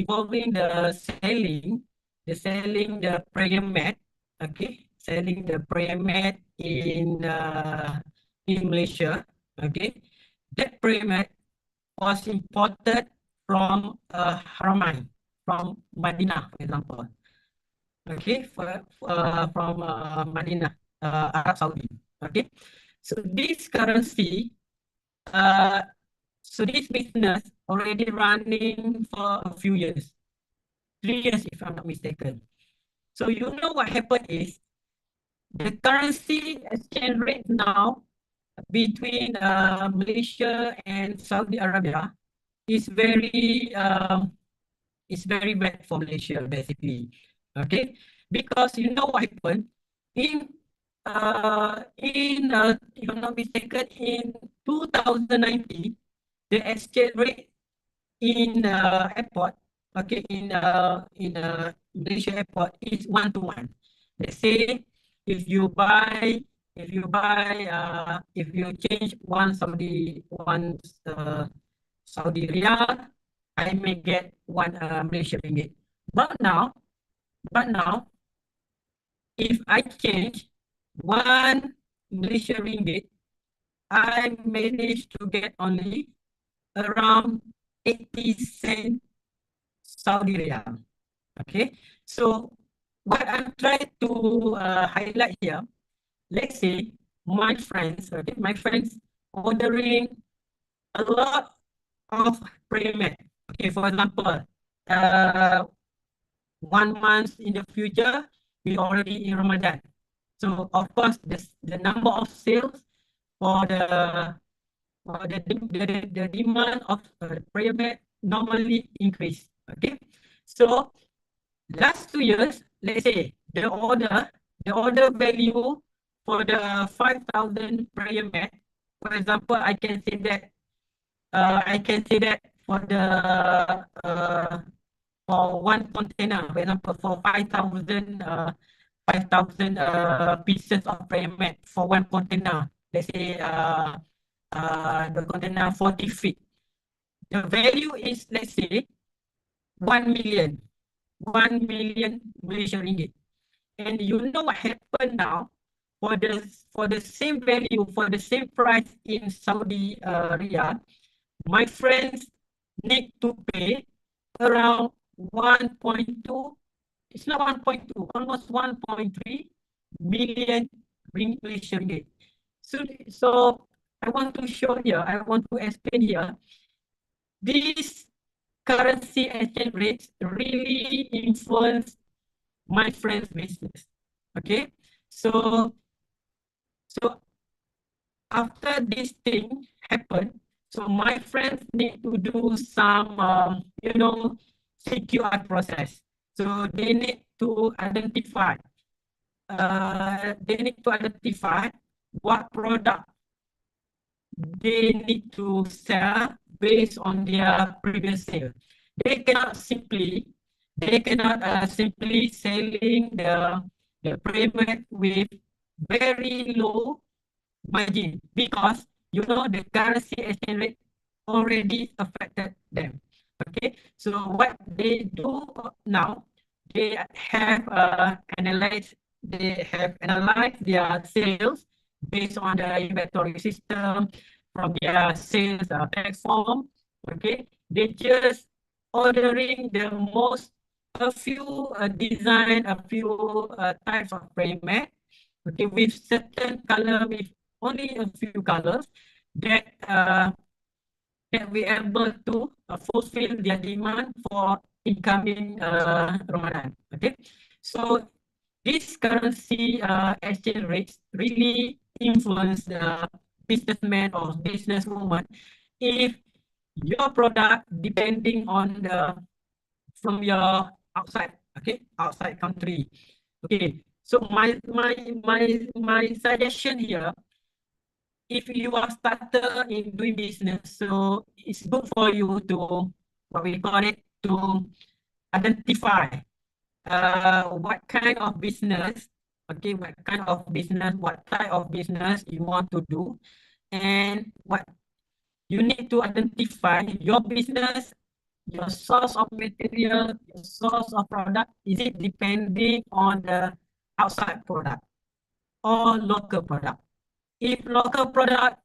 prayer mat, okay, selling the prayer mat in Malaysia, okay. That prayer mat was imported from Haramai, from Madinah, for example, okay, from Madinah, Arab Saudi, okay. So this currency, uh, so this business already running for a few years, 3 years if I'm not mistaken. So you know what happened is the currency exchange rate now between Malaysia and Saudi Arabia is very bad for Malaysia basically. Okay, because you know what happened in if I'm not mistaken, in 2019, the exchange rate in airport, okay, in Malaysia airport is 1 to 1. Let's say if you buy, if you change Saudi Riyal, I may get one Malaysian ringgit. But now, but now, if I change one Malaysian ringgit, I manage to get only around 80 cent Saudi Riyal. Okay, so what I'm trying to highlight here, let's say my friends ordering a lot of prayer mat. Okay, for example, uh, 1 month in the future, we already in Ramadan. So of course, the number of sales for the demand of prayer mat normally increase. Okay, so last 2 years, let's say the order value for the 5,000 prayer mat, for example, I can say that for the for one container, for example, for 5,000 pieces of prayer mat for one container. Let's say the container 40 feet. The value is, let's say, 1 million. 1 million Malaysian ringgit. And you know what happened now? For the same value, for the same price in Saudi Riyadh, my friends need to pay around 1.2, it's not 1.2, almost 1.3 million Malaysian ringgit. So I want to show here, I want to explain here, these currency exchange rates really influence my friend's business. Okay, so so after this thing happened, so my friends need to do some CQR process. So they need to identify what product they need to sell based on their previous sale. They cannot simply selling the payment with very low margin, because the currency exchange rate already affected them. Okay, so what they do now, they have analyzed their sales based on the inventory system from their sales platform. Okay, they just ordering the most a few design, a few types of frame mat, okay, with certain color, with only a few colors that we able to fulfill their demand for incoming Ramadan. Okay, so this currency exchange rates really influence the businessman or businesswoman if your product depending on the from your outside country. Okay, so my suggestion here, if you are starter in doing business, so it's good for you to, what we call it, to identify what kind of business, okay, what type of business you want to do, and what you need to identify your business, your source of material, your source of product. Is it depending on the outside product or local product? If local product,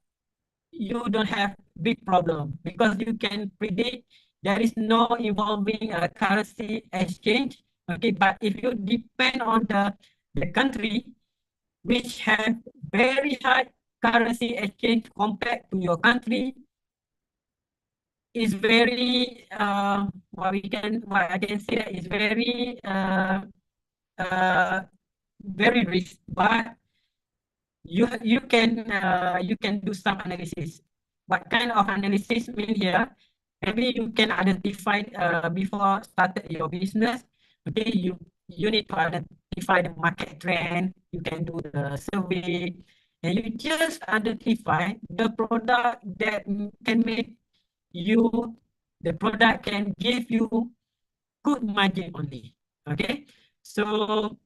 you don't have big problem because you can predict there is no involving a currency exchange. Okay, but if you depend on the country which have very high currency exchange compared to your country, is very what I can say that is uh, very rich, but you can do some analysis. What kind of analysis mean here? Maybe you can identify before started your business. Okay, you need to identify the market trend. You can do the survey, and you just identify the product that can make you, the product can give you good margin only. Okay, so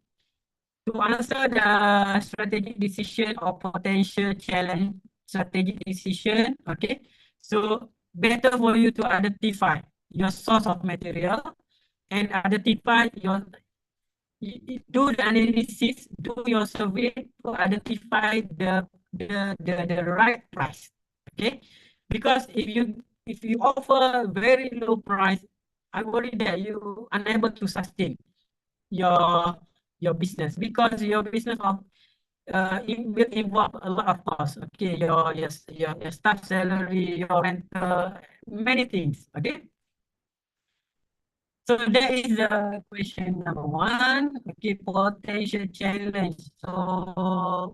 to answer the strategic decision or potential challenge, strategic decision, okay? So better for you to identify your source of material and identify your, do the analysis, do your survey to identify the right price, okay? Because if you offer very low price, I worry that you unable to sustain your your business, because your business of it will involve a lot of costs. Okay, your staff salary, your rental, many things. Okay, so that is the question number one. Okay, potential challenge. So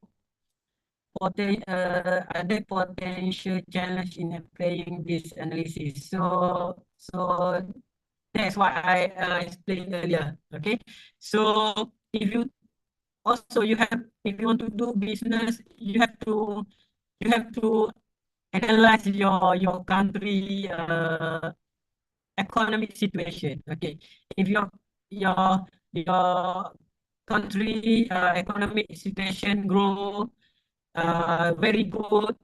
ada potential challenge in applying this analysis. So that's what I explained earlier. Okay, so if you also you have, if you want to do business, you have to analyze your country economic situation. Okay, if your country economic situation grow very good,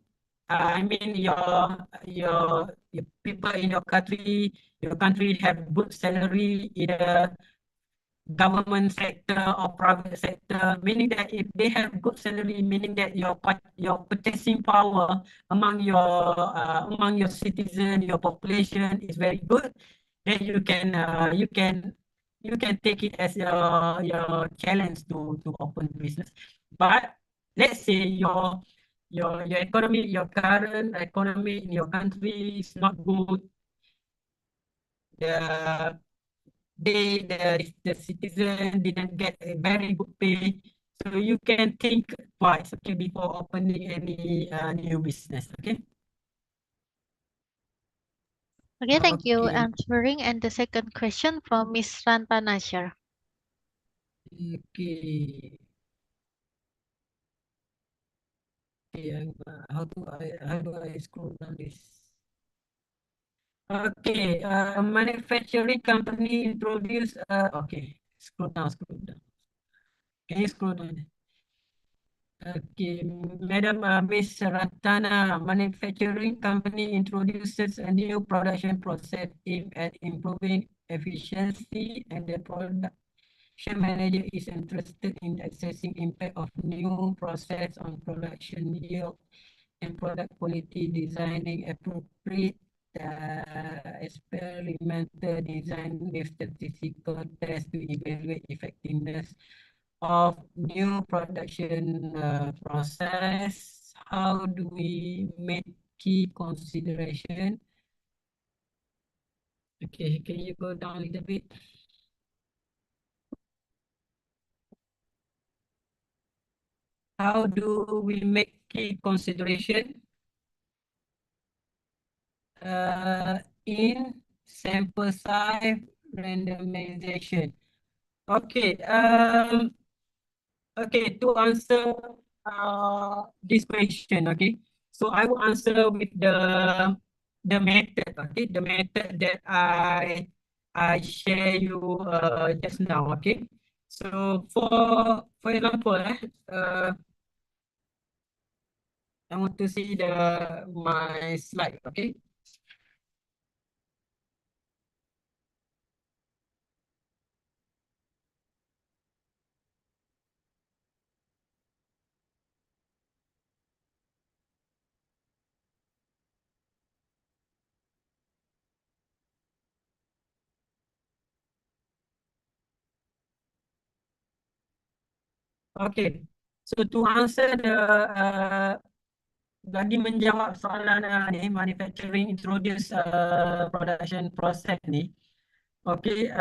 I mean your people in your country have good salary, either government sector or private sector, meaning that if they have good salary, meaning that your purchasing power among your citizen, your population is very good, then you can take it as your challenge to open business. But let's say your economy, your current economy in your country is not good. The the citizen didn't get a very good pay, so you can think twice, okay, before opening any new business. Okay. Okay, thank you Okay. answering. And the second question from Miss Ranta Nasir. Okay. Okay. How do I scroll down this? Okay. Manufacturing company introduce. Okay. Scroll down. Scroll down. Can you scroll down? Okay, Madam Miss Ratana, manufacturing company introduces a new production process aimed at improving efficiency, and the production manager is interested in assessing impact of new process on production yield and product quality, designing appropriate experimental design with statistical tests to evaluate effectiveness of new production process. How do we make key consideration? Okay, can you go down a little bit? How do we make key consideration in sample size randomization? Okay, okay, to answer this question, okay. So I will answer with the method, okay, the method that I share you just now, okay. So for example, I want to see my slide, okay. Okay. So to answer lagi menjawab soalan ni, manufacturing introduce production process ni. Okay,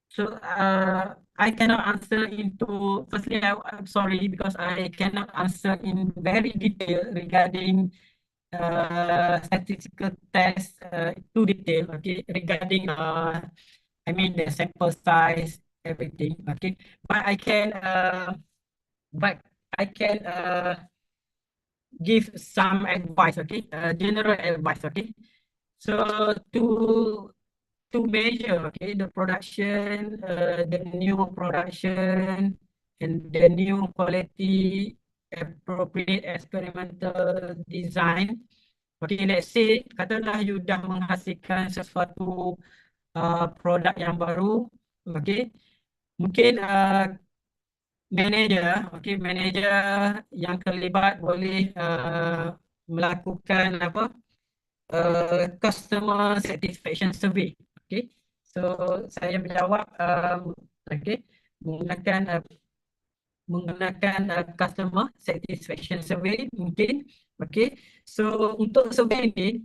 so I cannot answer into, firstly, I'm sorry because I cannot answer in very detail regarding statistical test too detail, okay, regarding I mean the sample size, everything, okay. But I can give some advice, okay, general advice, okay. So to measure, okay, the production, the new production, and the new quality, appropriate experimental design. Okay, let's say, katalah you dah menghasilkan sesuatu produk yang baru, okay, mungkin manager, okay, manager yang terlibat boleh melakukan apa? Customer satisfaction survey. Okay, so saya menjawab, okay, menggunakan customer satisfaction survey mungkin. Okay, so untuk survey ini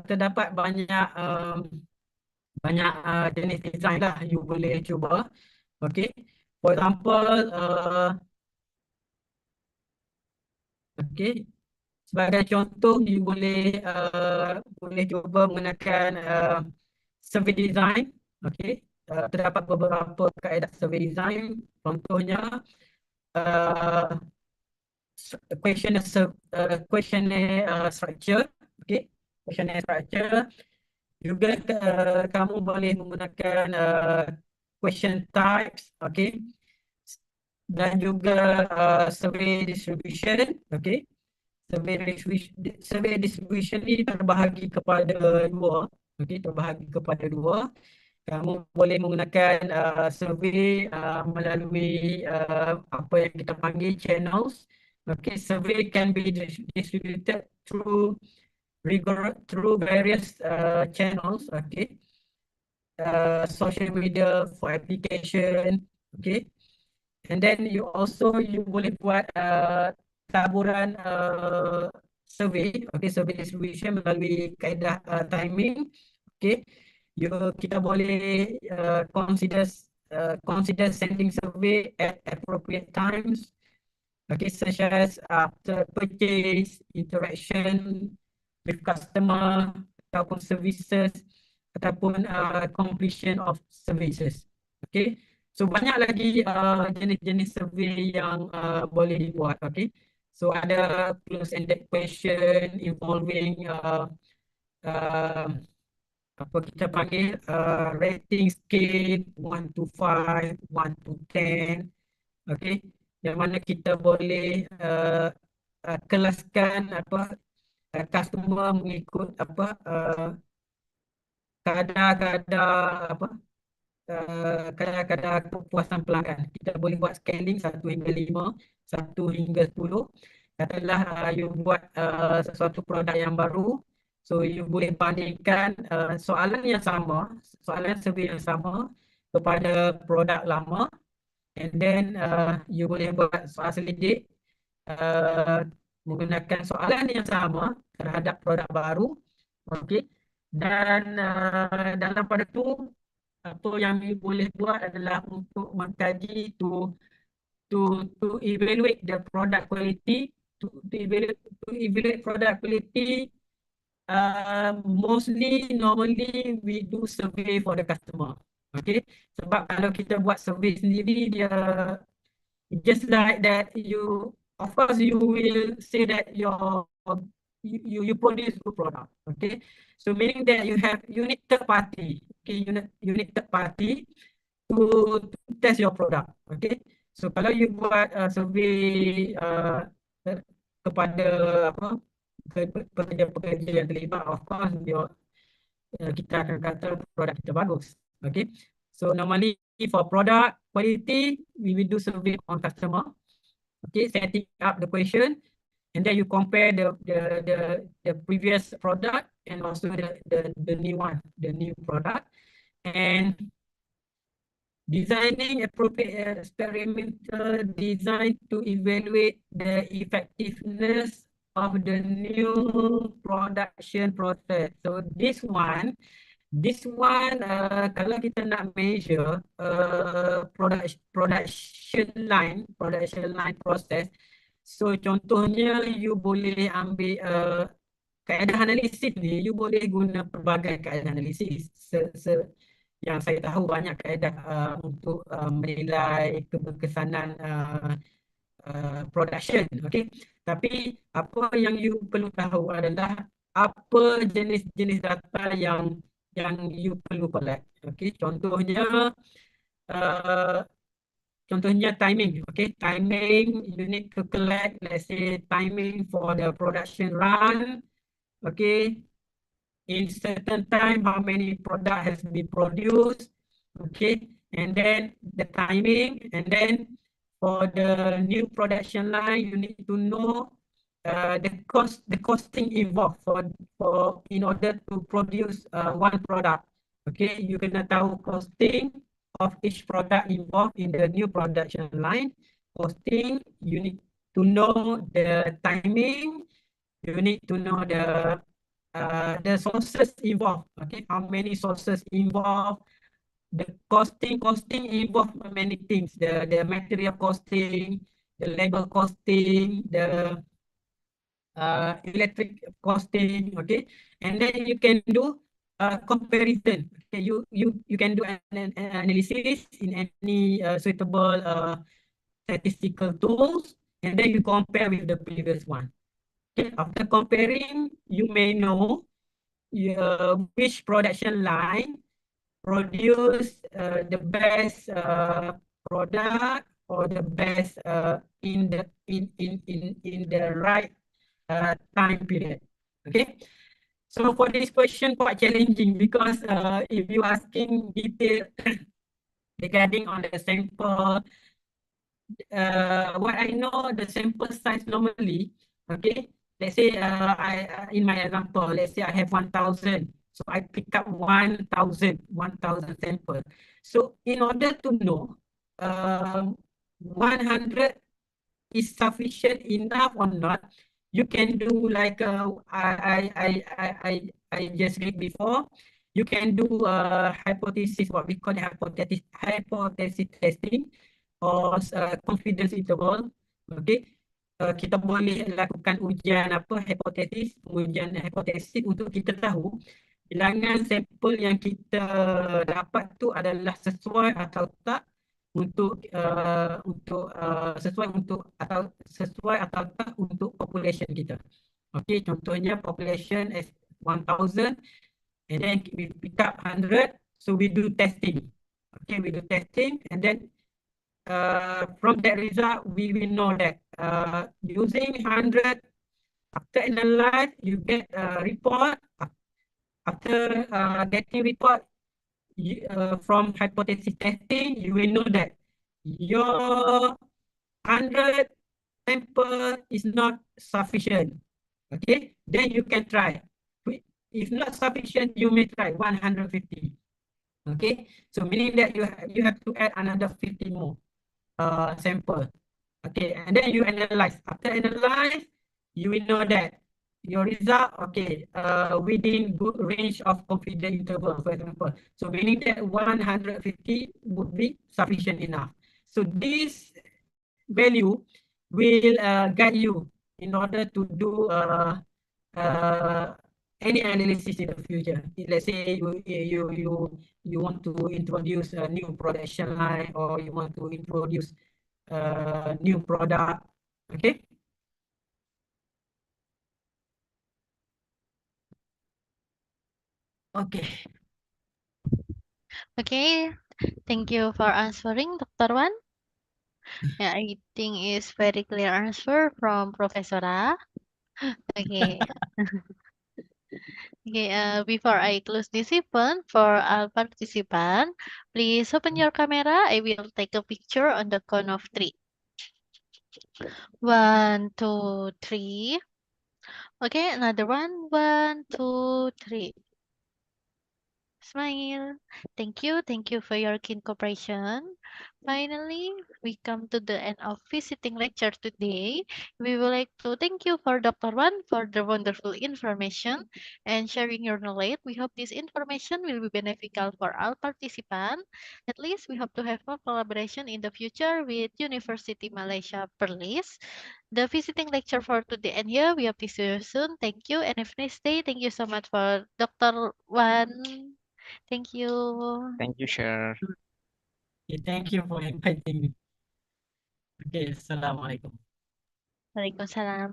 terdapat banyak jenis design lah you boleh cuba. Okay, for example, okay, sebagai contoh, you boleh cuba menggunakan survey design. Okay, terdapat beberapa kaedah survey design. Contohnya uh, questionnaire structure. Okay, questionnaire structure. Juga kamu boleh menggunakan question types. Okay, dan juga survey distribution. Okay, survey distribution ini terbahagi kepada dua. Okay, terbahagi kepada dua. Kamu boleh menggunakan survey melalui apa yang kita panggil channels. Okay, survey can be distributed through various channels. Okay, social media for application. Okay, and then you boleh buat taburan survey. Okay, survey distribution melalui kaedah timing. Okay, kita boleh consider sending survey at appropriate times. Okay, such as after purchase, interaction with customer, ataupun services, ataupun completion of services. Okay, so banyak lagi jenis-jenis survey yang boleh dibuat. Okay, so ada close-ended question involving apa kita panggil rating scale 1 to 5, 1 to 10. Okay, yang mana kita boleh kelaskan apa customer mengikut apa kadar-kadar apa kadar-kadar kepuasan pelanggan. Kita boleh buat scaling 1 hingga 5, 1 hingga 10. Katakanlah you buat sesuatu produk yang baru, so you boleh bandingkan soalan survey yang sama kepada produk lama, and then you boleh buat soal selidik menggunakan soalan yang sama terhadap produk baru. Okey, dan dalam pada tu apa yang you boleh buat adalah untuk mengkaji to evaluate the product quality, to evaluate product quality. Normally we do survey for the customer. Okay, sebab kalau kita buat survey sendiri, dia just like that, of course you will say that you produce good product. Okay, so meaning that you need third party. Okay, you need third party to test your product. Okay, so kalau you buat survey kepada apa pekerja-pekerja yang terlibat, of course kita akan kata produk kita bagus. Okay, so normally for product quality, we will do survey on customer. Okay, setting up the question, and then you compare the previous product and also the new one, the new product, and designing appropriate experimental design to evaluate the effectiveness of the new production process. So this one, kalau kita nak measure production line process, so contohnya you boleh ambil kaedah analisis ni, you boleh guna pelbagai kaedah analisis. Yang saya tahu banyak kaedah untuk menilai keberkesanan production. Okay, tapi apa yang you perlu tahu adalah apa jenis-jenis data yang yang you perlu collect. Okay, uh, contohnya timing. Okay, timing you need to collect. Let's say timing for the production run. Okay, in certain time, how many product has been produced. Okay, and then the timing, and then for the new production line, you need to know the costing involved for in order to produce one product. Okay, you kena tahu costing of each product involved in the new production line. Costing, you need to know the timing, you need to know the sources involved. Okay, how many sources involved, the costing involved many things, the material costing, the labor costing, the electric costing. Okay, and then you can do comparison. Okay, you can do an analysis in any suitable statistical tools, and then you compare with the previous one. Okay, after comparing, you may know which production line produce the best product, or the best in the right time period. Okay, so for this question quite challenging, because if you asking detail regarding on the sample, what I know, the sample size normally, okay, let's say in my example, let's say I have 1,000. So I pick up 1,000 sample. So in order to know 100 is sufficient enough or not, you can do like I just read before. You can do hypothesis, what we call hypothesis testing, or confidence interval. Okay, kita boleh lakukan ujian ujian hipotesis untuk kita tahu bilangan sampel yang kita dapat tu adalah sesuai atau tak sesuai atau tak untuk population kita. Okay, contohnya population is 1,000, and then we pick up 100, so we do testing. Okay, we do testing, and then from that result, we will know that using 100, after analyze, you get a report. After getting report from hypothesis testing, you will know that your 100 sample is not sufficient. Okay, then you can try. If not sufficient, you may try 150. Okay, so meaning that you have to add another 50 more sample. Okay, and then you analyze. After analyze, you will know that your result, okay, within good range of confidence interval, for example. So meaning that 150 would be sufficient enough. So this value will guide you in order to do uh, any analysis in the future. Let's say you want to introduce a new production line, or you want to introduce new product. Okay. Okay. Okay, thank you for answering, Dr. Wan. Yeah, I think it's very clear answer from Professor A. Okay. Okay, before I close this event, for all participants, please open your camera. I will take a picture on the count of three. 1, 2, 3. Okay, another one. 1, 2, 3. Smile. Thank you for your keen cooperation. Finally, we come to the end of visiting lecture today. We would like to thank you for Dr. Wan for the wonderful information and sharing your knowledge. We hope this information will be beneficial for all participants. At least we hope to have more collaboration in the future with University Malaysia Perlis. The visiting lecture for today and here. We hope to see you soon. Thank you and have a nice day. Thank you so much for Dr. Wan. Thank you. Thank you, Share. Okay, thank you for inviting me. Okay, assalamualaikum. Waalaikumsalam.